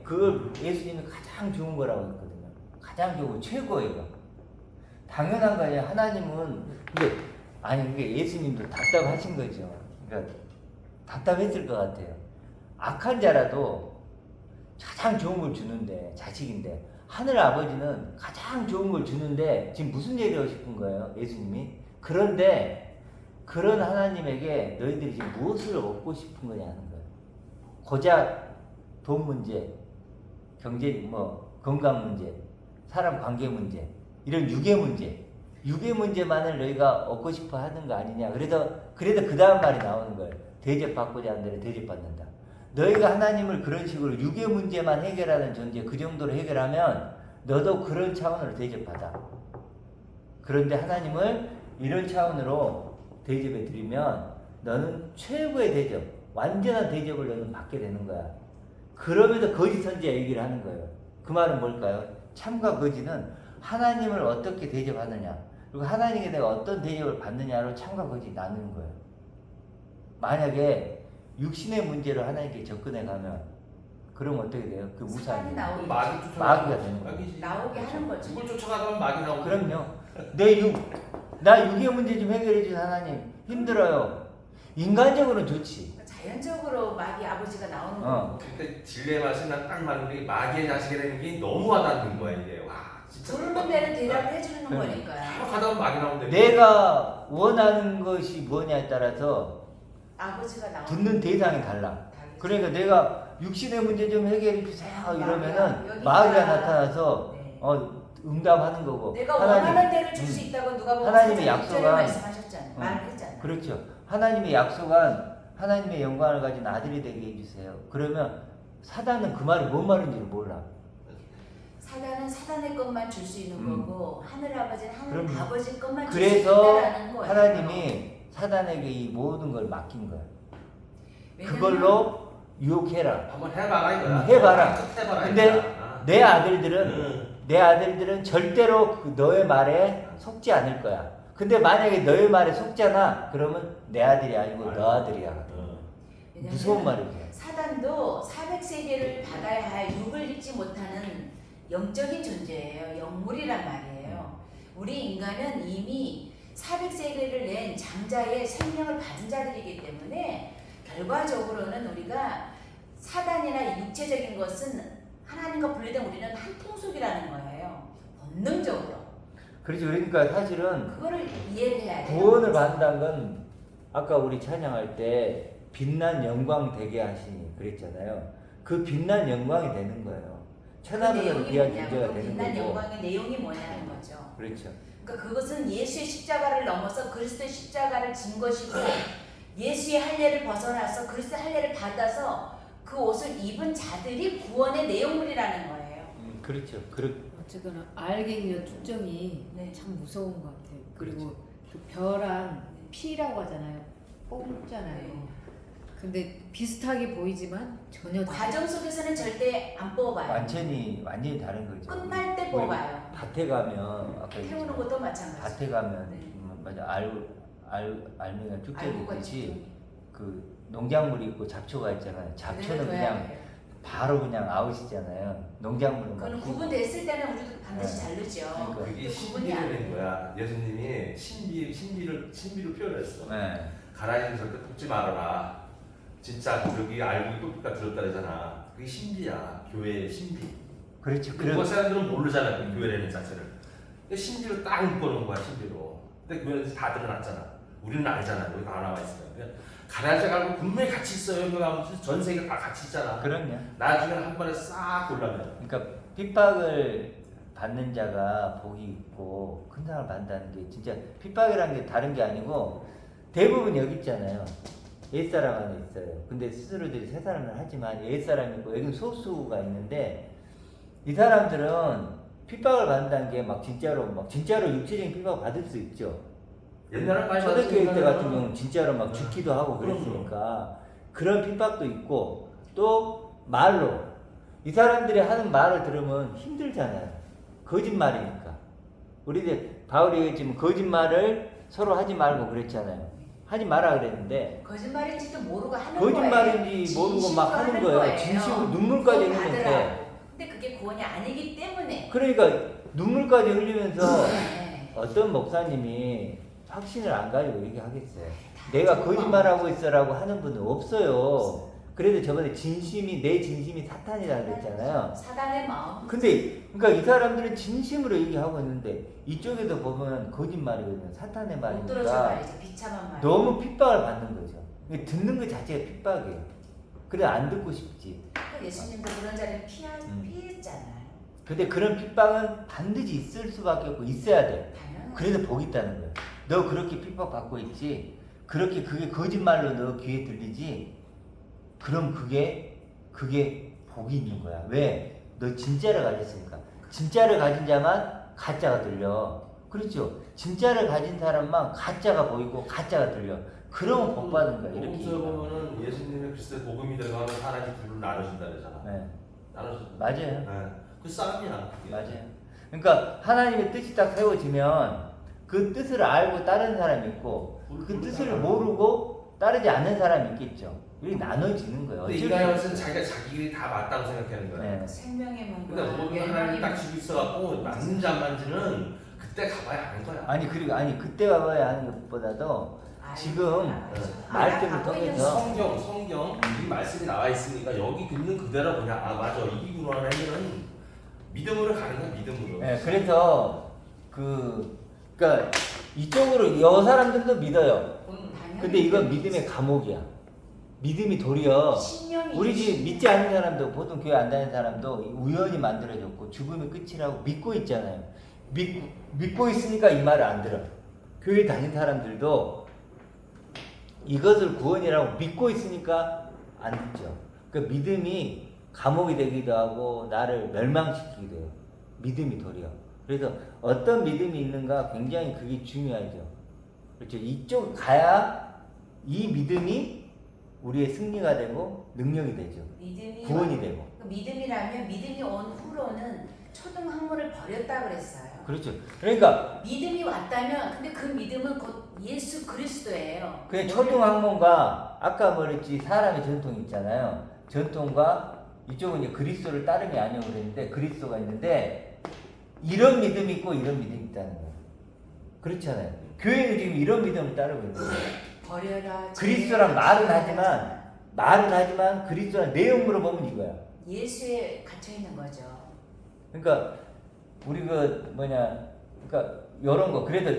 그걸 예수님이 가장 좋은 거라고 했거든요. 가장 좋은 최고예요. 당연한 거예요. 하나님은 그게 예수님도 답답하신 거죠. 그러니까 답답했을 것 같아요. 악한 자라도 가장 좋은 걸 주는데 자식인데 하늘 아버지는 가장 좋은 걸 주는데 지금 무슨 얘기를 하고 싶은 거예요? 예수님이. 그런데 그런 하나님에게 너희들이 지금 무엇을 얻고 싶은 거냐 하는 거예요. 고작 돈 문제, 경제 건강 문제, 사람 관계 문제, 이런 육의 문제만을 너희가 얻고 싶어 하는 거 아니냐. 그래도 그 다음 말이 나오는 거예요. 대접받고자 하는 대로 대접받는다. 너희가 하나님을 그런 식으로 육의 문제만 해결하는 존재, 그 정도로 해결하면 너도 그런 차원으로 대접받아. 그런데 하나님을 이런 차원으로 대접해 드리면 너는 최고의 대접, 완전한 대접을 너는 받게 되는 거야. 그러면서 거짓 선지자 얘기를 하는 거예요. 그 말은 뭘까요? 참과 거짓은 하나님을 어떻게 대접하느냐, 그리고 하나님께 내가 어떤 대접을 받느냐로 참과 거짓이 나누는 거예요. 만약에 육신의 문제로 하나님께 접근해 가면 그러면 어떻게 돼요? 그 사단이 무사히 나오겠지. 마귀가 되는 거예요. 나오게 하는 거지. 죽을 쫓아가다 마귀 나오고. 그럼요. 나 육의 문제 좀 해결해 주신 하나님 힘들어요. 인간적으로는 좋지. 자연적으로 마귀 아버지가 나오는 어. 거. 그러니까 딜레마시 난딱 맞는 게 마귀의 자식이 되는 게 너무 와닿는 거야 이게. 와 진짜. 부르는 데는 대답을 해주는 그래. 거니까요. 바로 가다 보면 마귀 나오는데. 내가 원하는 것이 뭐냐에 따라서 아버지가 나오는 듣는 대상이 달라. 그러니까 내가 육신의 문제 좀 해결해 주세요 이러면은 여기 마귀가 있다. 나타나서 네. 응답하는 거고. 내가 원하는 대로 줄 수 있다고 누가 보면 하나님의 4장 6절에 약속한- 말씀하셨잖아요. 말했잖아요. 그렇죠. 하나님의 약속한 하나님의 영광을 가진 아들이 되게 해주세요. 그러면 사단은 그 말이 뭔 말인지를 몰라. 사단은 사단의 것만 줄 수 있는 거고 하늘 아버지는 하늘 그럼요. 아버지 것만 줄 수 그래서 있다라는 거예요. 하나님이 사단에게 이 모든 걸 맡긴 거야. 왜냐면 그걸로 유혹해라. 한번 해봐라 이거야. 해봐라. 해봐라. 근데 이거야. 내 아들들은 응. 내 아들들은 절대로 그 너의 말에 속지 않을 거야. 근데 만약에 너의 말에 속잖아. 그러면 내 아들이 아니고 너 아들이야. 응. 왜냐면 무서운 말이지. 사단도 400세계를 받아야 할 육을 입지 못하는 영적인 존재예요. 영물이란 말이에요. 우리 인간은 이미 400세계를 낸 장자의 생명을 받은 자들이기 때문에 결과적으로는 우리가 사단이나 육체적인 것은 하나님과 분리된 우리는 한 통속이라는 거예요. 본능적으로. 그렇지. 그러니까 사실은 그거를 이해를 해야 돼요. 구원을 받는다는 건 아까 우리 찬양할 때 빛난 영광 되게 하시니 그랬잖아요. 그 빛난 영광이 되는 거예요. 천하보다는 귀한 존재가 되는 빛난 거고. 영광의 내용이 뭐냐는 거죠. 그렇죠. 그러니까 그것은 예수의 십자가를 넘어서 그리스도의 십자가를 진 것이고 예수의 할례를 벗어나서 그리스도의 할례를 받아서 그 옷을 입은 자들이 구원의 내용물이라는 거예요. 그렇죠. 어쨌거나 알갱이와 투정이 네. 참 무서운 것 같아요. 그리고 그 벼랑 피라고 하잖아요. 뽑잖아요. 근데 비슷하게 보이지만 전혀 과정 속에서는 절대 안 뽑아요. 완전히 다른 거죠. 끝날 때 우리 뽑아요. 밭에 가면 아까 태우는 얘기했지만 것도 마찬가지. 밭에 가면 네. 맞아 알맹이가 쭉져 알고가 있듯이 그 농작물이 있고 잡초가 있잖아요. 잡초는 그대로 그냥 둬야 돼요. 바로 그냥 아웃이잖아요. 농작물은 그거는 막 구분됐을 때는 우리도 반드시 네. 자르죠. 그러니까 그게 그 구분이 안 신비를 낸 돼요. 거야. 예수님이 신비를 표현했어. 네. 가라앉은 절대 뽑지 말아라. 진짜 여기 알고 뽑기가 들었다 그러잖아. 그게 신비야. 교회의 신비. 그렇죠. 그거 사람들은 모르잖아. 그 교회라는 자체를. 근데 신비로 딱 묶어놓은 거야. 신비로. 근데 교회에서 다 드러났잖아. 우리는 알잖아. 여기 다 나와 있으면. 가라앉아 가고 분명히 같이 있어요. 여기 가면 전 세계 다 같이 있잖아. 그럼요. 나중에 한 번에 싹 골라면. 그러니까 핍박을 받는 자가 복이 있고 큰 상을 받는다는 게 진짜 핍박이라는 게 다른 게 아니고 대부분 여기 있잖아요. 옛사람 안에 있어요. 근데 스스로들이 새 사람을 하지만 옛사람이 있고 여기는 소수가 있는데 이 사람들은 핍박을 받는다는 게 막 진짜로 육체적인 핍박을 받을 수 있죠. 옛날에 많이 초대교회 때 받았으니까는 같은 경우는 진짜로 막 죽기도 하고 그랬으니까 그런 핍박도 있고 또 말로 이 사람들이 하는 말을 들으면 힘들잖아요. 거짓말이니까. 우리들 바울이 얘기했지만 거짓말을 서로 하지 말고 그랬잖아요. 하지 마라 그랬는데 거짓말인지도 모르고 하는 거짓말인지 거예요. 모르고 막 하는 거예요. 진심으로 눈물까지 흘리면서. 근데 그게 구원이 아니기 때문에. 그러니까 눈물까지 흘리면서 네. 어떤 목사님이 확신을 안 가지고 얘기하겠어요. 내가 거짓말하고 있어라고 하는 분은 없어요. 그래도 저번에 내 진심이 사탄이라고 그랬잖아요. 사단의 마음. 근데 그러니까 이 사람들은 진심으로 얘기하고 있는데 이쪽에서 보면 거짓말이거든요. 사탄의 못 들어줄 말이니까 말이죠. 비참한 말. 너무 핍박을 받는 거죠. 듣는 것 자체가 핍박이에요. 그래 안 듣고 싶지. 그러니까 예수님도 그런 자리를 피했잖아요. 근데 그런 핍박은 반드시 있을 수밖에 없고 있어야 돼. 당연히. 그래서 복이 있다는 거예요. 너 그렇게 핍박받고 있지? 그게 거짓말로 너 귀에 들리지? 그럼 그게 복이 있는 거야. 왜? 너 진짜를 가졌으니까. 진짜를 가진 자만 가짜가 들려. 그렇죠? 진짜를 가진 사람만 가짜가 보이고 가짜가 들려. 그러면 복 받는 거야. 이렇게. 복음서 보면은 예수님의 그리스도의 복음이 들어가면 하나님 둘을 나눠준다 그러잖아. 네. 나눠준다. 맞아요. 네. 그 싸움이야. 그게. 맞아요. 그러니까 하나님의 뜻이 딱 세워지면 그 뜻을 알고 따르는 사람이 있고 그 뜻을 모르고 따르지 않는 사람이 있겠죠. 이렇게 나눠지는 거예요. 근데 인간은 자기가 자기 다 맞다고 생각하는 거야. 네. 생명의 문과 근데 모든 하나님이 딱 지고 있어갖고 맞는지 안 맞는지는 그때 가봐야 아는 거야. 아니 그때 가봐야 하는 것보다도 지금 말씀을 통해서 성경 이 말씀이 나와 있으니까 여기 있는 그대로 그냥 아 맞아 이기구나 하면은 믿음으로 가는 거야 믿음으로. 네, 그래서 그러니까 이쪽으로 여 사람들도 믿어요. 근데 이건 믿음의 감옥이야. 믿음이 도리어 우리 집 믿지 않는 사람도 보통 교회 안 다니는 사람도 우연히 만들어졌고 죽음이 끝이라고 믿고 있잖아요. 믿고 있으니까 이 말을 안 들어. 교회 다니는 사람들도 이것을 구원이라고 믿고 있으니까 안 듣죠. 그 믿음이 감옥이 되기도 하고 나를 멸망시키기도 해요. 믿음이 도리어. 그래서 어떤 믿음이 있는가 굉장히 그게 중요하죠. 그렇죠. 이쪽 가야 이 믿음이 우리의 승리가 되고 능력이 되죠. 믿음이 구원이 되고. 그 믿음이라면 믿음이 온 후로는 초등 학문을 버렸다 그랬어요. 그렇죠. 그러니까 믿음이 왔다면 근데 그 믿음은 곧 예수 그리스도예요. 그냥 초등학문과 아까 말했지 사람의 전통이 있잖아요. 전통과 이쪽은 이제 그리스도를 따름이 아니라고 그랬는데 그리스도가 있는데 이런 믿음이 있고 이런 믿음이 있다는 거예요. 그렇잖아요. 교회는 지금 이런 믿음을 따르고 있는 거예요. 버려라. 그리스도란 말은 하지만 그리스도란 내용으로 보면 이거야. 예수에 갇혀 있는 거죠. 그러니까 우리 그러니까 이런 거 그래도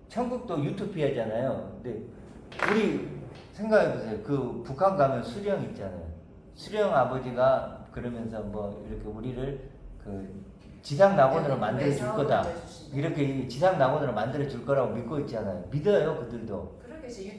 천국도 유토피아잖아요. 근데 우리 생각해 보세요. 그 북한 가면 수령 있잖아요. 수령 아버지가 그러면서 뭐 이렇게 우리를 그 지상 낙원으로 만들어 줄 거다. 이렇게 지상 낙원으로 만들어 줄 거라고 믿고 있잖아요. 믿어요, 그들도.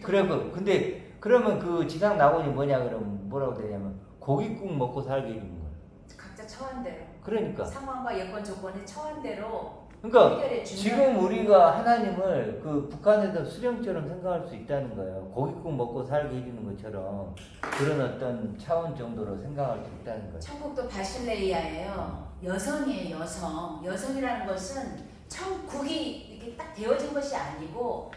그래, 근데 그러면 그 지상 낙원이 뭐냐 그러면 뭐라고 되냐면 고깃국 먹고 살게 해주는 거예요. 각자 처한대로. 그러니까. 상황과 여건 조건에 처한대로. 그러니까 지금 우리가 하나님을 그 북한에서 수령처럼 생각할 수 있다는 거예요. 고깃국 먹고 살게 해주는 것처럼 그런 어떤 차원 정도로 생각할 수 있다는 거예요. 천국도 바실레이아예요. 여성이에요, 여성. 여성이라는 것은 천국이 이렇게 딱 되어진 것이 아니고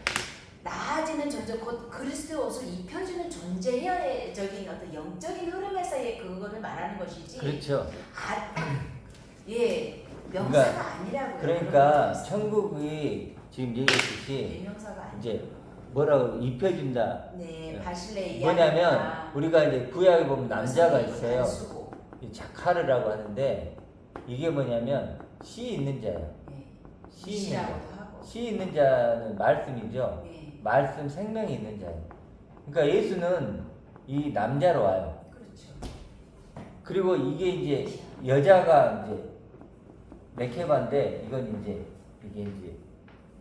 나아지는 존재, 곧 그리스도의 옷을 입혀주는 존재의 적인 어떤 영적인 흐름에서의 그거를 말하는 것이지. 그렇죠. 예. 명사가 아니라고요. 그러니까 천국이 지금 얘기했듯이 명사가 아니에요. 이제 뭐라고 입혀준다. 네, 바실레이아. 뭐냐면 우리가 이제 구약에 보면 남자가 있어요. 이 자카르라고 하는데 이게 뭐냐면 씨 있는 자예요. 네. 씨 있는 자. 하고. 씨 있는 자는 말씀이죠. 네. 말씀 생명이 있는 자예요. 그러니까 예수는 이 남자로 와요. 그렇죠. 그리고 이게 이제 여자가 이제 메케바인데 이건 이게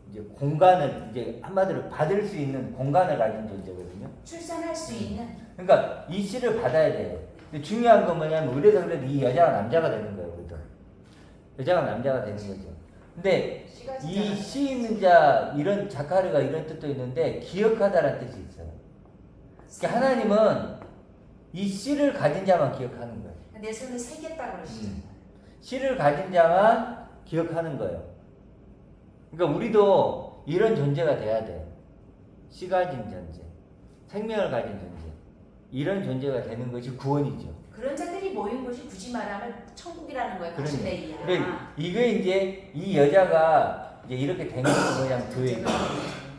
이제 공간을 이제 한마디로 받을 수 있는 공간을 가진 존재거든요. 출산할 수 있는. 그러니까 이 씨를 받아야 돼요. 근데 중요한 건 뭐냐면 그래도 이 여자가 남자가 되는 거예요. 그래도 여자가 남자가 되는 거죠. 근데 이 씨 있는 자 이런 자카르가 이런 뜻도 있는데 기억하다라는 뜻이 있어요. 그러니까 하나님은 이 씨를 가진 자만 기억하는 거예요. 내 손을 새겼다 그러시잖아요. 씨를 가진 자만 기억하는 거예요. 그러니까 우리도 이런 존재가 돼야 돼요. 씨 가진 존재, 생명을 가진 존재, 이런 존재가 되는 것이 구원이죠. 그런 자들이 모인 곳이 굳이 말하면 천국이라는 거예요. 바실레이아. 그래, 이게 이제 이 여자가 이제 이렇게 된 것이 뭐냐면 교회가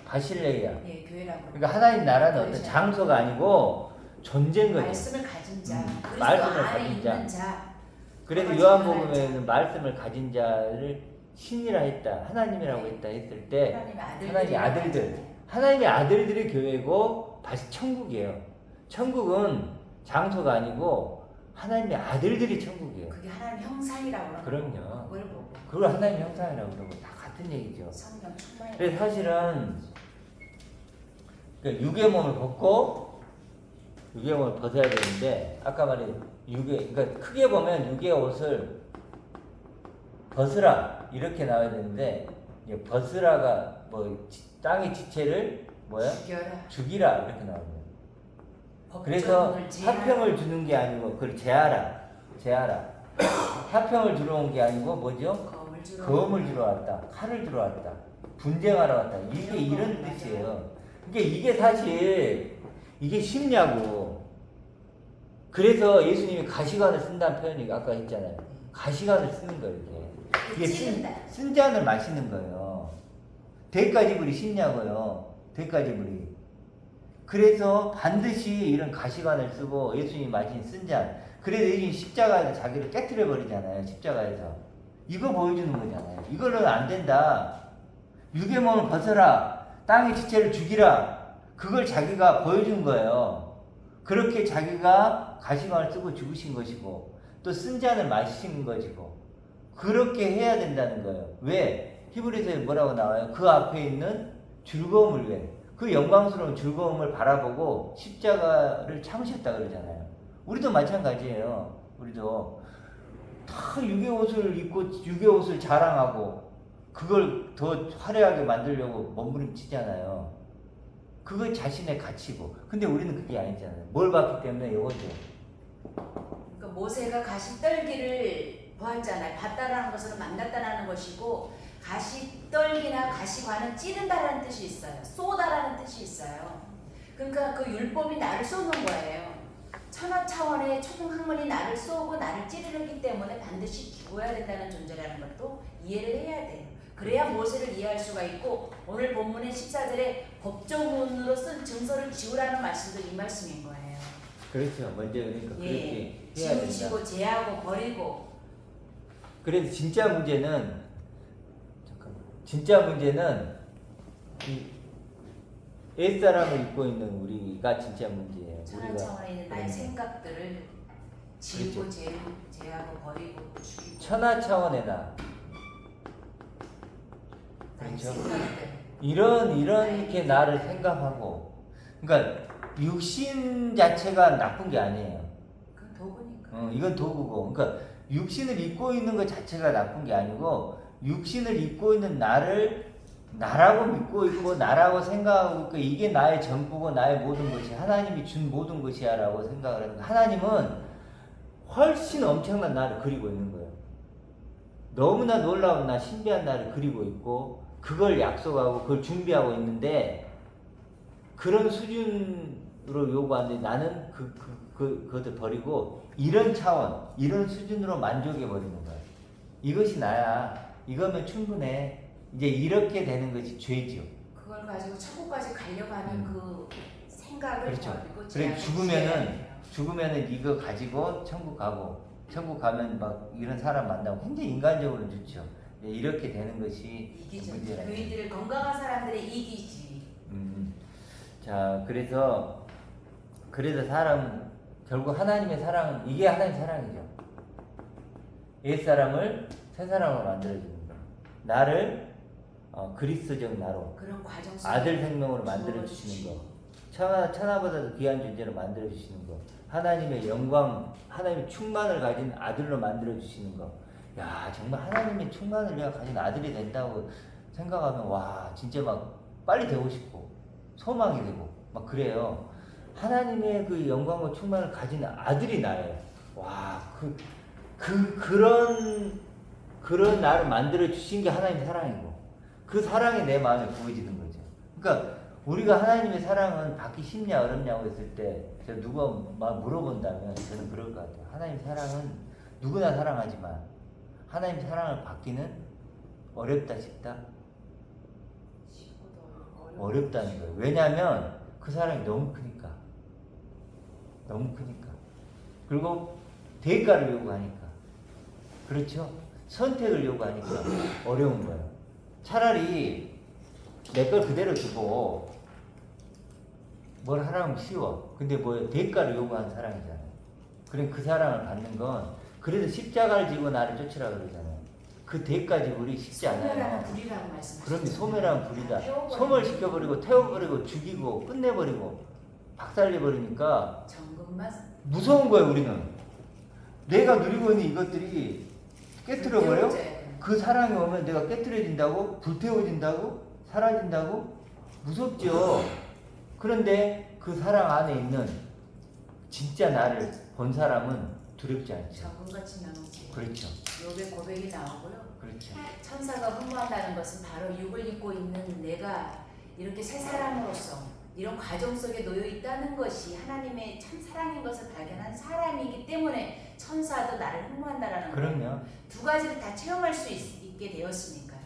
바실레이아. 예, 교회라고. 그러니까 하나님 나라는 어떤 장소가 아니고 존재인 거죠. 말씀을 가진 자, 그리스도 말씀을 안에 가진 있는 자. 그래서 요한복음에는 말씀을 가진 자를 신이라 했다, 하나님이라고 했다 했을 때 하나님의 아들들이 교회고 다시 천국이에요. 천국은 장소가 아니고 하나님의 아들들이 천국이에요. 그게 하나님 형상이라고 그럼요. 그걸 보고. 그걸 하나님 형상이라고 그러고 다 같은 얘기죠. 성령 충만. 그래서 사실은 육의 몸을 벗고 육의 몸을 벗어야 되는데 아까 말한 그러니까 크게 보면 육의 옷을 벗으라 이렇게 나와야 되는데 벗으라가 뭐 땅의 지체를 죽이라 이렇게 나옵니다. 그래서 화평을 주는 게 아니고 그걸 제하라. 화평을 주러 온 게 아니고 뭐죠? 검을 주러 왔다. 칼을 주러 왔다. 분쟁하러 왔다. 이게 이런 뜻이에요. 그러니까 이게 사실 이게 쉽냐고. 그래서 예수님이 가시관을 쓴다는 표현이 아까 했잖아요. 가시관을 쓰는 거예요. 이게 쓴 잔을 마시는 거예요. 대가지불이 쉽냐고요. 대가지불이. 그래서 반드시 이런 가시관을 쓰고 예수님이 마신 쓴 잔. 그래서 예수님이 십자가에서 자기를 깨트려 버리잖아요. 십자가에서. 이거 보여주는 거잖아요. 이걸로는 안 된다. 육의 몸을 벗어라. 땅의 지체를 죽이라. 그걸 자기가 보여준 거예요. 그렇게 자기가 가시관을 쓰고 죽으신 것이고 또 쓴 잔을 마시는 것이고 그렇게 해야 된다는 거예요. 왜? 히브리서에 뭐라고 나와요? 그 앞에 있는 즐거움을 위해 그 영광스러운 즐거움을 바라보고 십자가를 참으셨다 그러잖아요. 우리도 마찬가지예요. 우리도 다 육의 옷을 입고 육의 옷을 자랑하고 그걸 더 화려하게 만들려고 몸부림치잖아요. 그거 자신의 가치고. 근데 우리는 그게 아니잖아요. 뭘 봤기 때문에 이거죠. 그러니까 모세가 가시 떨기를 보았잖아요. 봤다라는 것은 만났다라는 것이고, 가시 떨기나 가시관은 찌른다라는 뜻이 있어요. 쏘다라는 뜻이 있어요. 그러니까 그 율법이 나를 쏘는 거예요. 천하 차원의 초등학문이 나를 쏘고 나를 찌르기 때문에 반드시 죽어야 된다는 존재라는 것도 이해를 해야 돼요. 그래야 모세를 이해할 수가 있고, 오늘 본문의 14절에 법조문으로 쓴 증서를 지우라는 말씀도 이 말씀인 거예요. 그렇죠. 먼저 그러니까 예, 그렇게 해야 된다. 지우시고 제하고 버리고. 그래서 진짜 문제는 이 옛사람을 입고 있는 우리가 진짜 문제예요. 천하 우리가 차원에 있는 나의 그러면. 생각들을 지우고 그렇죠. 제하고 버리고 죽이고. 천하 차원의 나. 나의 그렇죠. 생각들. 이렇게 나를 생각하고, 그러니까 육신 자체가 나쁜 게 아니에요. 그건 도구니까. 이건 도구고, 그러니까 육신을 입고 있는 것 자체가 나쁜 게 아니고, 육신을 입고 있는 나라고 믿고 있고 나라고 생각하고 있고, 이게 나의 전부고 나의 모든 것이 하나님이 준 모든 것이야라고 생각을 하는 거예요. 하나님은 훨씬 엄청난 나를 그리고 있는 거예요. 너무나 놀라운 나, 신비한 나를 그리고 있고, 그걸 약속하고 그걸 준비하고 있는데, 그런 수준으로 요구하는데 나는 그것을 버리고 이런 차원, 이런 수준으로 만족해 버리는 거예요. 이것이 나야. 이거면 충분해. 이제 이렇게 되는 것이 죄죠. 그걸 가지고 천국까지 가려고 하는 그 생각을 그렇죠. 버리고 그래 제하고 죽으면은 이거 가지고 천국 가고, 천국 가면 막 이런 사람 만나고 굉장히 인간적으로 좋죠. 이렇게 되는 것이 이기죠. 문제라는 거예요. 교인들을 건강한 사람들의 이기지. 자, 그래서 사람 결국 하나님의 사랑은 이게 하나님의 사랑이죠. 옛 사람을 새 사람으로 만들어주는 거. 나를 그리스도적 나로 그런 과정 속에 아들 생명으로 만들어 주시는 거. 천하보다도 귀한 존재로 만들어 주시는 거. 하나님의 영광, 하나님의 충만을 가진 아들로 만들어 주시는 거. 야, 정말 하나님의 충만을 내가 가진 아들이 된다고 생각하면 와, 진짜 막 빨리 되고 싶고 소망이 되고 막 그래요. 하나님의 그 영광과 충만을 가진 아들이 나예요. 와, 그런 나를 만들어 주신 게 하나님의 사랑이고, 그 사랑이 내 마음에 부어지는 거죠. 그러니까 우리가 하나님의 사랑은 받기 쉽냐 어렵냐고 했을 때, 제가 누가 막 물어본다면 저는 그럴 것 같아요. 하나님 사랑은 누구나 사랑하지만 하나님 사랑을 받기는 어렵다 싶다. 어렵다는 거예요. 왜냐하면 그 사랑이 너무 크니까. 그리고 대가를 요구하니까. 그렇죠? 선택을 요구하니까 어려운 거예요. 차라리 내 걸 그대로 두고 뭘 하라면 쉬워. 근데 뭐 대가를 요구하는 사랑이잖아요. 그래 그 사랑을 받는 건, 그래도 십자가를 지고 나를 쫓으라 그러잖아요. 그 대가 지불이 쉽지 않아요. 소멸하는 불이라고 말씀하셨죠. 그럼요. 소멸하는 불이다. 소멸시켜버리고 태워버리고 죽이고 끝내버리고 박살내버리니까 정금만 무서운 거예요. 우리는 내가 누리고 있는 이것들이 깨트려버려? 그 사랑이 오면 내가 깨트려진다고? 불태워진다고? 사라진다고? 무섭죠. 그런데 그 사랑 안에 있는 진짜 나를 본 사람은 두렵지 않죠. 정금같이 나오지. 그렇죠. 욥의 고백이 나오고요. 그렇죠. 천사가 흠모한다는 것은 바로 육을 입고 있는 내가 이렇게 새 사람으로서 이런 과정 속에 놓여 있다는 것이 하나님의 참 사랑인 것을 발견한 사람이기 때문에 천사도 나를 흠모한다라는 거예요. 그럼요. 두 가지를 다 체험할 수 있게 되었으니까요.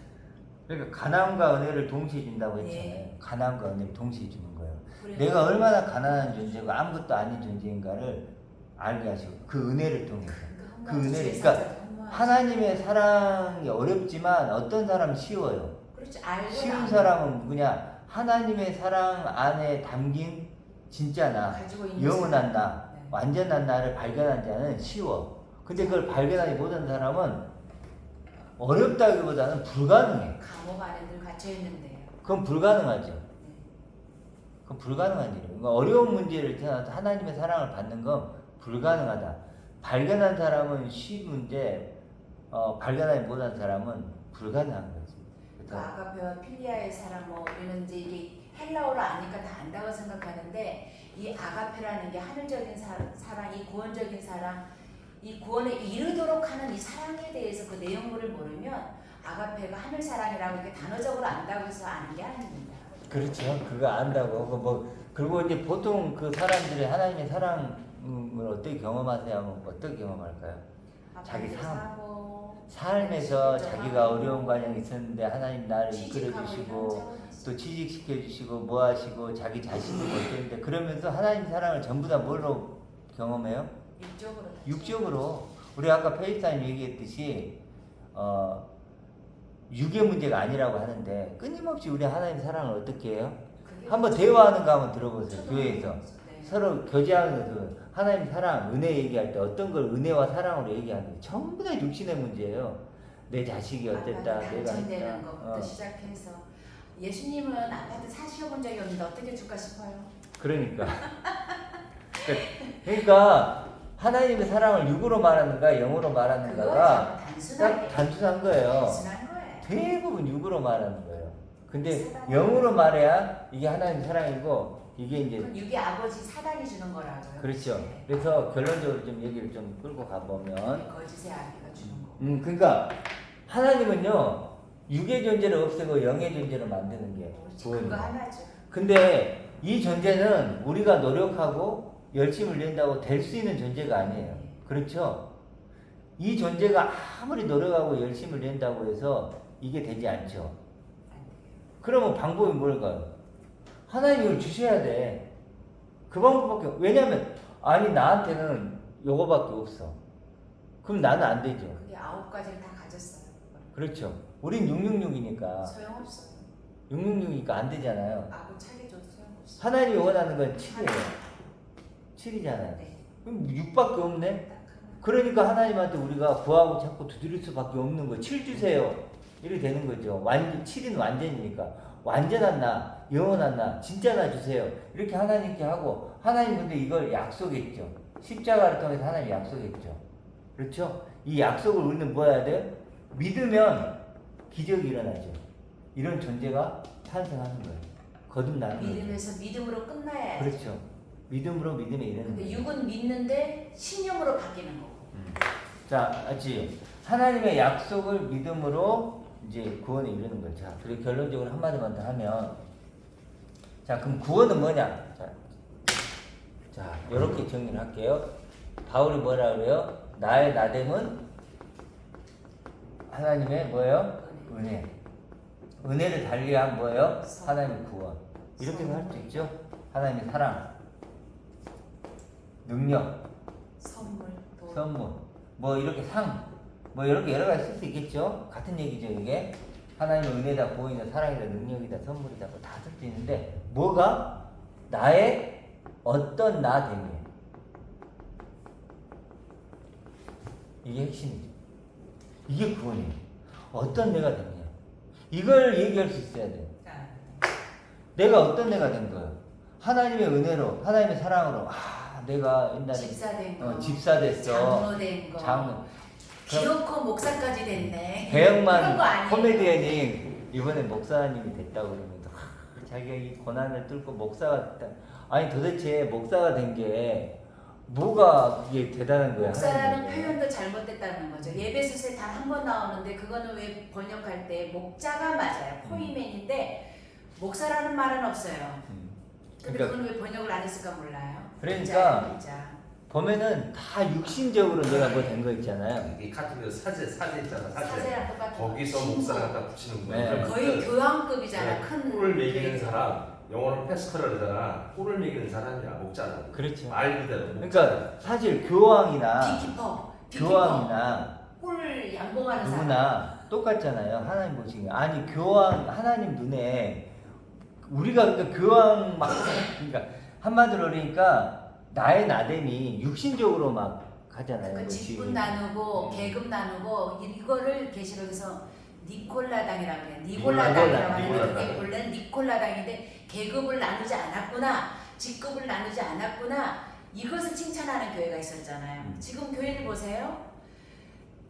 그러니까 가난과 은혜를 동시에 준다고 했잖아요. 네. 가난과 은혜를 동시에 주는 거예요. 그래서 내가 얼마나 가난한 존재고 아무것도 아닌 존재인가를 알게 하시고, 그 은혜를 통해서. 그 은혜를, 그러니까 하나님의 사랑이 어렵지만 어떤 사람은 쉬워요. 그렇죠. 알고 쉬운 나면 사람은 뭐냐, 하나님의 사랑 안에 담긴 진짜 나, 가지고 있는 영원한 나, 네. 완전한 나를 발견한 자는 쉬워. 근데 그걸 발견하지 못한 사람은 어렵다기보다는 불가능해. 감옥 안에 늘 갇혀 있는데요. 그건 불가능하죠. 그건 불가능한 일이에요. 그러니까 어려운 문제를 태어나서 하나님의 사랑을 받는 건 불가능하다. 발견한 사람은 쉬운데 발견하지 못한 사람은 불가능한 거지. 그 그래서 아가페와 필리아의 사랑 뭐 우리는 이제 이게 헬라어로 아니까 다 안다고 생각하는데 이 아가페라는 게 하늘적인 사랑, 이 구원적인 사랑, 이 구원에 이르도록 하는 이 사랑에 대해서 그 내용물을 모르면 아가페가 하늘 사랑이라고 이렇게 단어적으로 안다고 해서 아는 게 아닙니다. 그렇죠. 그거 안다고. 그리고 이제 보통 그 사람들이 하나님의 사랑을 어떻게 경험하세요? 하면 어떻게 경험할까요? 자기 삶에서 자기가 어려운 과정이 있었는데 하나님 나를 이끌어 주시고 또 취직시켜 주시고 뭐 하시고 자기 자신이 어땠는데 그러면서 하나님 사랑을 전부 다 뭘로 경험해요? 육적으로. 우리 아까 페이스타임 얘기했듯이 육의 문제가 아니라고 하는데 끊임없이 우리 하나님 사랑을 어떻게 해요? 한번 대화하는 거 한번 들어보세요. 교회에서 서로 교제하는 거 하나님 사랑, 은혜 얘기할 때 어떤 걸 은혜와 사랑으로 얘기하는지 전부 다 육신의 문제예요. 내 자식이 어땠다, 내가 당첨되는 했다. 것부터 시작해서 예수님은 아파트 사셔본 적이 없는데 어떻게 줄까 싶어요. 그러니까 하나님의 사랑을 육으로 말하는가 영으로 말하는가가 딱 단순한 거예요. 대부분 육으로 말하는 거예요. 근데 영으로 말해야 이게 하나님의 사랑이고 이게 이제 육의 아버지 사단이 주는 거라고요. 그렇죠. 그래서 결론적으로 좀 얘기를 좀 끌고 가보면 거짓의 아비가 주는 거. 그러니까 하나님은요 육의 존재를 없애고 영의 존재를 만드는 게 그거 하나죠. 근데 이 존재는 우리가 노력하고 열심을 낸다고 될 수 있는 존재가 아니에요. 그렇죠? 이 존재가 아무리 노력하고 열심을 낸다고 해서 이게 되지 않죠. 그러면 방법이 뭘까요? 하나님을 주셔야 돼. 그 방법밖에 왜냐면 아니 나한테는 요거밖에 없어. 그럼 나는 안 되죠. 그게 9가지를 다 가졌어요. 그렇죠. 우린 666이니까. 소용없어요. 666이니까 안 되잖아요. 아고 차게 줘도 소용없어요. 하나님이 원하는 건 7이에요. 7이잖아요. 네. 그럼 6밖에 없네? 그러니까 하나님한테 우리가 구하고 자꾸 두드릴 수밖에 없는 거예요. 7 주세요. 이렇게 되는 거죠. 7은 완전이니까. 완전한 나, 영원한 나, 진짜 나 주세요. 이렇게 하나님께 하고 하나님 근데 이걸 약속했죠. 십자가를 통해서 하나님 약속했죠. 그렇죠? 이 약속을 우리는 뭐 해야 돼요? 믿으면 기적이 일어나죠. 이런 존재가 탄생하는 거예요. 거듭나는 거예요. 믿음에서 믿음으로 끝나야 해요. 그렇죠. 믿음으로 믿음에 이르는 거예요. 육은 믿는데 신념으로 바뀌는 거고. 자, 알지? 하나님의 약속을 믿음으로 이제 구원에 이르는 거죠. 자, 그리고 결론적으로 한마디만 더 하면, 자, 그럼 구원은 뭐냐? 자, 이렇게 정리를 할게요. 바울이 뭐라 그래요? 나의 나됨은 하나님의 뭐예요? 은혜. 은혜를 달리한 뭐예요? 하나님의 구원. 이렇게도 할 수 있죠? 하나님의 사랑, 능력, 선물. 뭐 이렇게 뭐 이렇게 여러 가지 쓸 수 있겠죠? 같은 얘기죠, 이게. 하나님의 은혜다, 보이다, 사랑이다, 능력이다, 선물이다, 뭐 다 쓸 수 있는데, 뭐가? 나의 어떤 나됨이에요. 이게 핵심이죠. 이게 구원이에요. 어떤 내가 됐냐. 이걸 얘기할 수 있어야 돼요. 내가 어떤 내가 된 거예요. 하나님의 은혜로, 하나님의 사랑으로, 내가 옛날에 집사된 거, 집사 됐어. 장로 된 거, 장로. 기어코 목사까지 됐네. 배영만 코미디언이 이번에 목사님이 됐다고 그러면서 자기가 이 고난을 뚫고 목사가 됐다. 아니 도대체 목사가 된 게 뭐가 그게 대단한 거야? 목사라는 표현도 잘못됐다는 거죠. 예배소서에 단 한 번 나오는데 그거는 왜 번역할 때 목자가 맞아요. 포이맨인데 목사라는 말은 없어요. 근데 그러니까, 그건 왜 번역을 안 했을까 몰라요. 그러니까 목자. 보면은 다 육신적으로 내가 뭐 된 거 있잖아요. 이게 카톡에서 사제 있잖아. 사제랑 똑같은 거기서 목사랑 딱 붙이는 거야. 네. 거의 교황급이잖아. 큰 꿀을 먹이는 사람, 영어로 패스터라 그러잖아. 꿀을 먹이는 사람이야, 목자는. 그렇죠. 말 그대로. 그러니까 사실 교황이나 비키퍼. 꿀 양봉하는 사람. 누구나 똑같잖아요. 하나님 보시기에. 아니 교황 하나님 눈에 우리가 그러니까 교황 막 그러니까 한마디로 그러니까 나의 나됨이 육신적으로 막 하잖아요. 그 직분 나누고 계급 나누고 이거를 계시록에서 니콜라당이라고 해요. 니콜라당이라고 하는데 그게 원래는 니콜라당인데 계급을 나누지 않았구나. 직급을 나누지 않았구나. 이것을 칭찬하는 교회가 있었잖아요. 지금 교회를 보세요.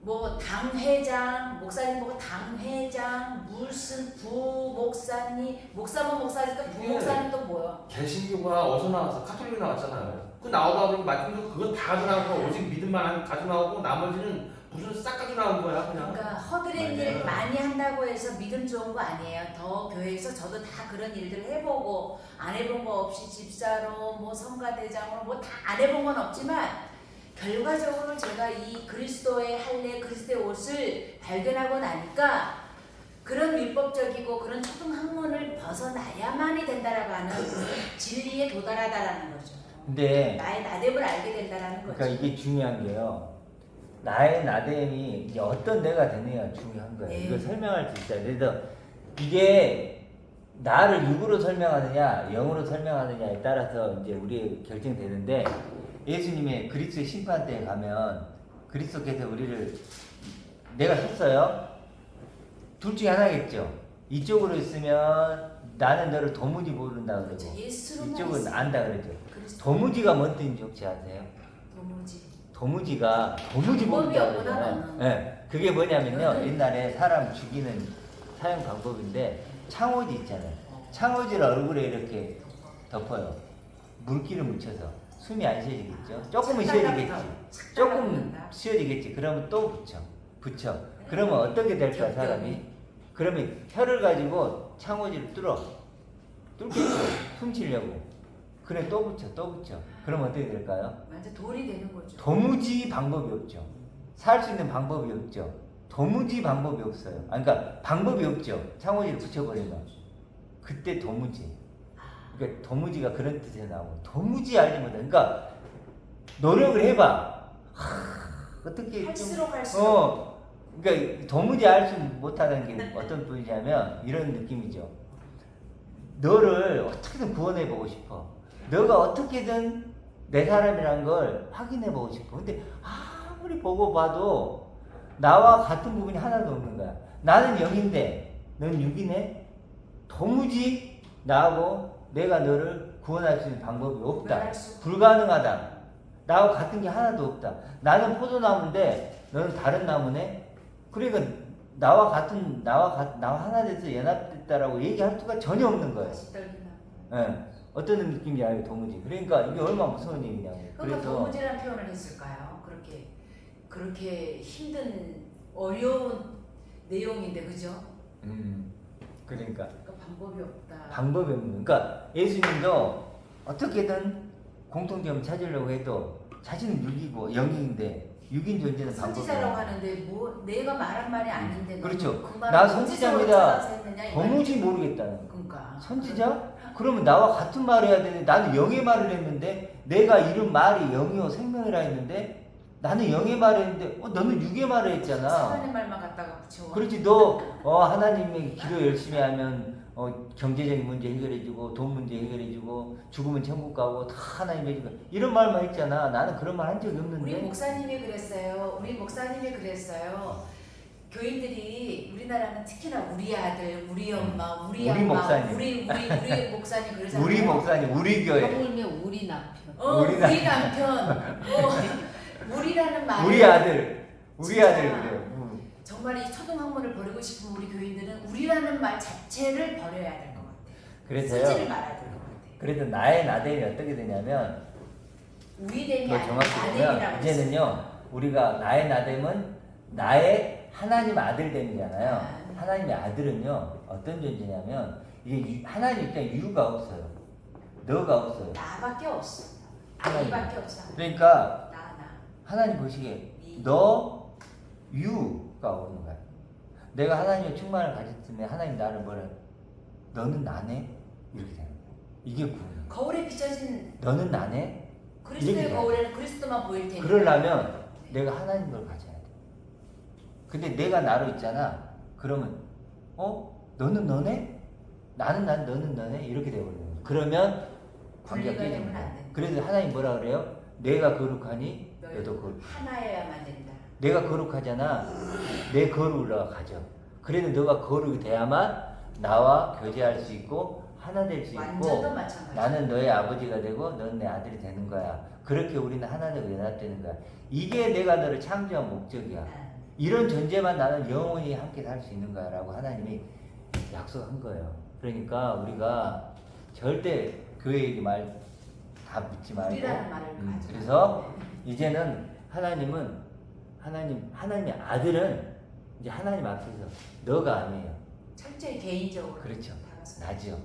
뭐 당회장, 목사님 보고 당회장, 무슨 부목사님, 목사면 목사니까 부목사님 또 뭐야? 개신교가 어디서 나왔어? 카톨릭 나왔잖아요. 그 나오다 보니 말씀도 그거 다 가지고 나오고 오직 믿음만 가지고 나오고 나머지는 무슨 싹 가지고 나온 거야 그냥. 그러니까 허드렛 일 많이 한다고 해서 믿음 좋은 거 아니에요. 더 교회에서 저도 다 그런 일들 해보고 안 해본 거 없이 집사로 뭐 성가대장으로 뭐 다 안 해본 건 없지만 결과적으로 제가 이 그리스도의 할례, 그리스도의 옷을 발견하고 나니까 그런 율법적이고 그런 초등 학문을 벗어나야만이 된다라고 하는 진리에 도달하다라는 거죠. 근데 나의 나됨을 알게 된다라는 거죠. 그러니까 이게 중요한 게요. 나의 나됨이 이제 어떤 내가 되느냐 중요한 거예요. 네. 이걸 설명할 수 있어요. 그래서 이게 나를 육으로 설명하느냐 영으로 설명하느냐에 따라서 이제 우리 결정되는데, 예수님의 그리스도의 심판대에 가면 그리스도께서 우리를 내가 썼어요. 둘 중에 하나겠죠. 이쪽으로 있으면 나는 너를 도무지 모른다 그러고 그렇죠. 예수로만 이쪽은 있어요. 안다 그러죠. 그리스도. 도무지가 뭔 뜻인지 혹시 아세요? 도무지. 도무지가 도무지 방법이 모른다 없구나, 그러잖아요. 너는. 네. 그게 뭐냐면요. 옛날에 사람 죽이는 사용 방법인데 창호지 있잖아요. 창호지를 얼굴에 이렇게 덮어요. 물기를 묻혀서 숨이 안 쉬어지겠죠. 조금은 쉬어지겠지. 조금 쉬어지겠지. 그러면 또 붙여. 그러면 어떻게 될까 사람이? 그러면 혀를 가지고 창호지를 뚫겠죠. 숨 쉬려고. 그래 또 붙여. 그러면 어떻게 될까요? 완전 돌이 되는 거죠. 도무지 방법이 없죠. 살 수 있는 방법이 없죠. 도무지 방법이 없어요. 그러니까 방법이 없죠. 창호지를 붙여버리면 그때 도무지. 그러니까 도무지가 그런 뜻에 나오고 도무지 알지 못해. 그러니까 노력을 해봐. 어떻게 할수록 할수록. 그러니까 도무지 알지 못하는 게 어떤 분이냐면 이런 느낌이죠. 너를 어떻게든 구원해 보고 싶어. 너가 어떻게든 내 사람이란 걸 확인해 보고 싶어. 근데 아무리 보고 봐도 나와 같은 부분이 하나도 없는 거야. 나는 0인데 넌 6이네. 도무지 나하고 내가 너를 구원할 수 있는 방법이 없다. 불가능하다. 나하고 같은 게 하나도 없다. 나는 포도나무인데 너는 다른 나무네. 그러니까 나와 하나 돼서 연합됐다라고 얘기할 수가 전혀 없는 거예요. 예. 어떤 느낌인지 알죠, 도무지. 그러니까 이게 얼마나 무서운 얘기냐고. 그러니까 도무지라는 표현을 했을까요? 그렇게 힘든 어려운 내용인데 그죠? 그러니까 방법이 없다. 방법이 없는. 그러니까 예수님도 어떻게든 공통점을 찾으려고 해도 자신은 6이고 0인데 6인 존재는 방법이 선지자라고 하는데 뭐 내가 말한 말이 아닌데 그렇죠. 그 나 선지자입니다. 도무지 모르겠다는 거. 그러니까 선지자? 그러면 나와 같은 말을 해야 되는데 나는 영의 말을 했는데 내가 이런 말이 영이요 생명이라 했는데 나는 영의 말을 했는데 너는 육의 말을 했잖아. 하나님 말만 갖다가 붙여. 그렇지. 너 하나님의 기도 열심히 하면 경제적인 문제 해결해주고 돈 문제 해결해주고 죽으면 천국 가고 다 하나님 해주고 이런 말만 했잖아. 나는 그런 말 한 적이 없는데. 우리 목사님이 그랬어요. 교인들이 우리나라는 특히나 우리 아들, 우리 엄마, 우리 아빠, 목사님. 우리 목사님 그러잖아요. 우리 목사님, 우리 교회. 하물며 우리 남편. 우리 우리 남편. 우리라는 말을 우리 아들 진짜 그래요. 정말 이 초등학문을 버리고 싶은 우리 교인들은 우리라는 말 자체를 버려야 될 것 같아요. 그래서요. 쓰지를 말아야 될 것 같아요. 그래도 나의 나됨이 어떻게 되냐면 우리됨이 더 아니라 정확히 보면 나됨이라고 이제는요. 우리가 나의 나됨은 나의 하나님 아들됨이잖아요. 하나님의 아들은요. 어떤 존재냐면 이게 하나님 입장에 이유가 없어요. 너가 없어요. 나밖에 없어. 하나님. 나밖에 없어. 그러니까 나. 하나님 보시기에 너 유가 오는 거야. 내가 하나님의 충만을 가졌으면 하나님 나를 뭐래? 너는 나네? 이렇게 되는 거야. 이게 구원이야. 거울에 비춰진 너는 나네? 그리스도의 거울에는 그리스도만 보일 테니까. 그러려면 내가 하나님 걸 가져야 돼. 근데 내가 나로 있잖아. 그러면 너는 너네? 나는 난 너는 너네? 이렇게 되어버리는 거야. 그러면 관계가 분리가 깨지는 되면 안 거야. 돼. 그래서 하나님 뭐라 그래요? 내가 거룩하니 너도 거룩해. 하나여야만 된다. 내가 거룩하잖아. 내 거룩으로 가져. 그래도 너가 거룩이 돼야만 나와 교제할 수 있고 하나 될 수 있고 완전도 마찬가지. 나는 너의 아버지가 되고 너는 내 아들이 되는 거야. 그렇게 우리는 하나님을 연합되는 거야. 이게 내가 너를 창조한 목적이야. 이런 존재만 나는 영원히 함께 살 수 있는 거야 라고 하나님이 약속한 거예요. 그러니까 우리가 절대 교회 얘기 말 다 묻지 말고 우리라는 말을 하지 그래서 이제는 하나님의 아들은 이제 하나님 앞에서 너가 아니에요. 철저히 개인적으로 그렇죠. 다가서. 나지요.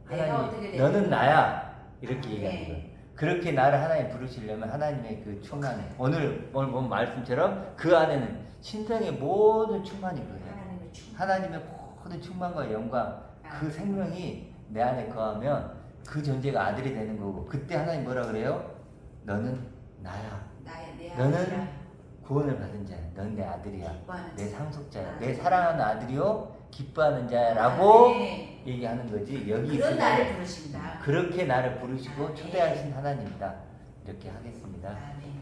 내가 어떻게 하나님 되는 너는 거야? 나야 이렇게 아, 얘기하는 네. 거예요. 그렇게 나를 하나님 부르시려면 하나님의 그 충만 오늘 본 말씀처럼 그 안에는 신성의 모든 충만이 있거든요. 하나님의 충. 하나님의 모든 충만과 영광 그 아. 생명이 내 안에 거하면 그 존재가 아들이 되는 거고 그때 하나님 뭐라 그래요? 너는 나야. 나의 내 너는 아들이라. 구원을 받은 자야. 넌 내 아들이야. 기뻐하는 내 자. 상속자야. 아. 내 사랑하는 아들이요 기뻐하는 자야라고 아, 네. 얘기하는 거지. 여기 그런 있으면 나를 부르신다. 그렇게 나를 부르시고 아, 네. 초대하신 하나님이다. 이렇게 하겠습니다. 아, 네.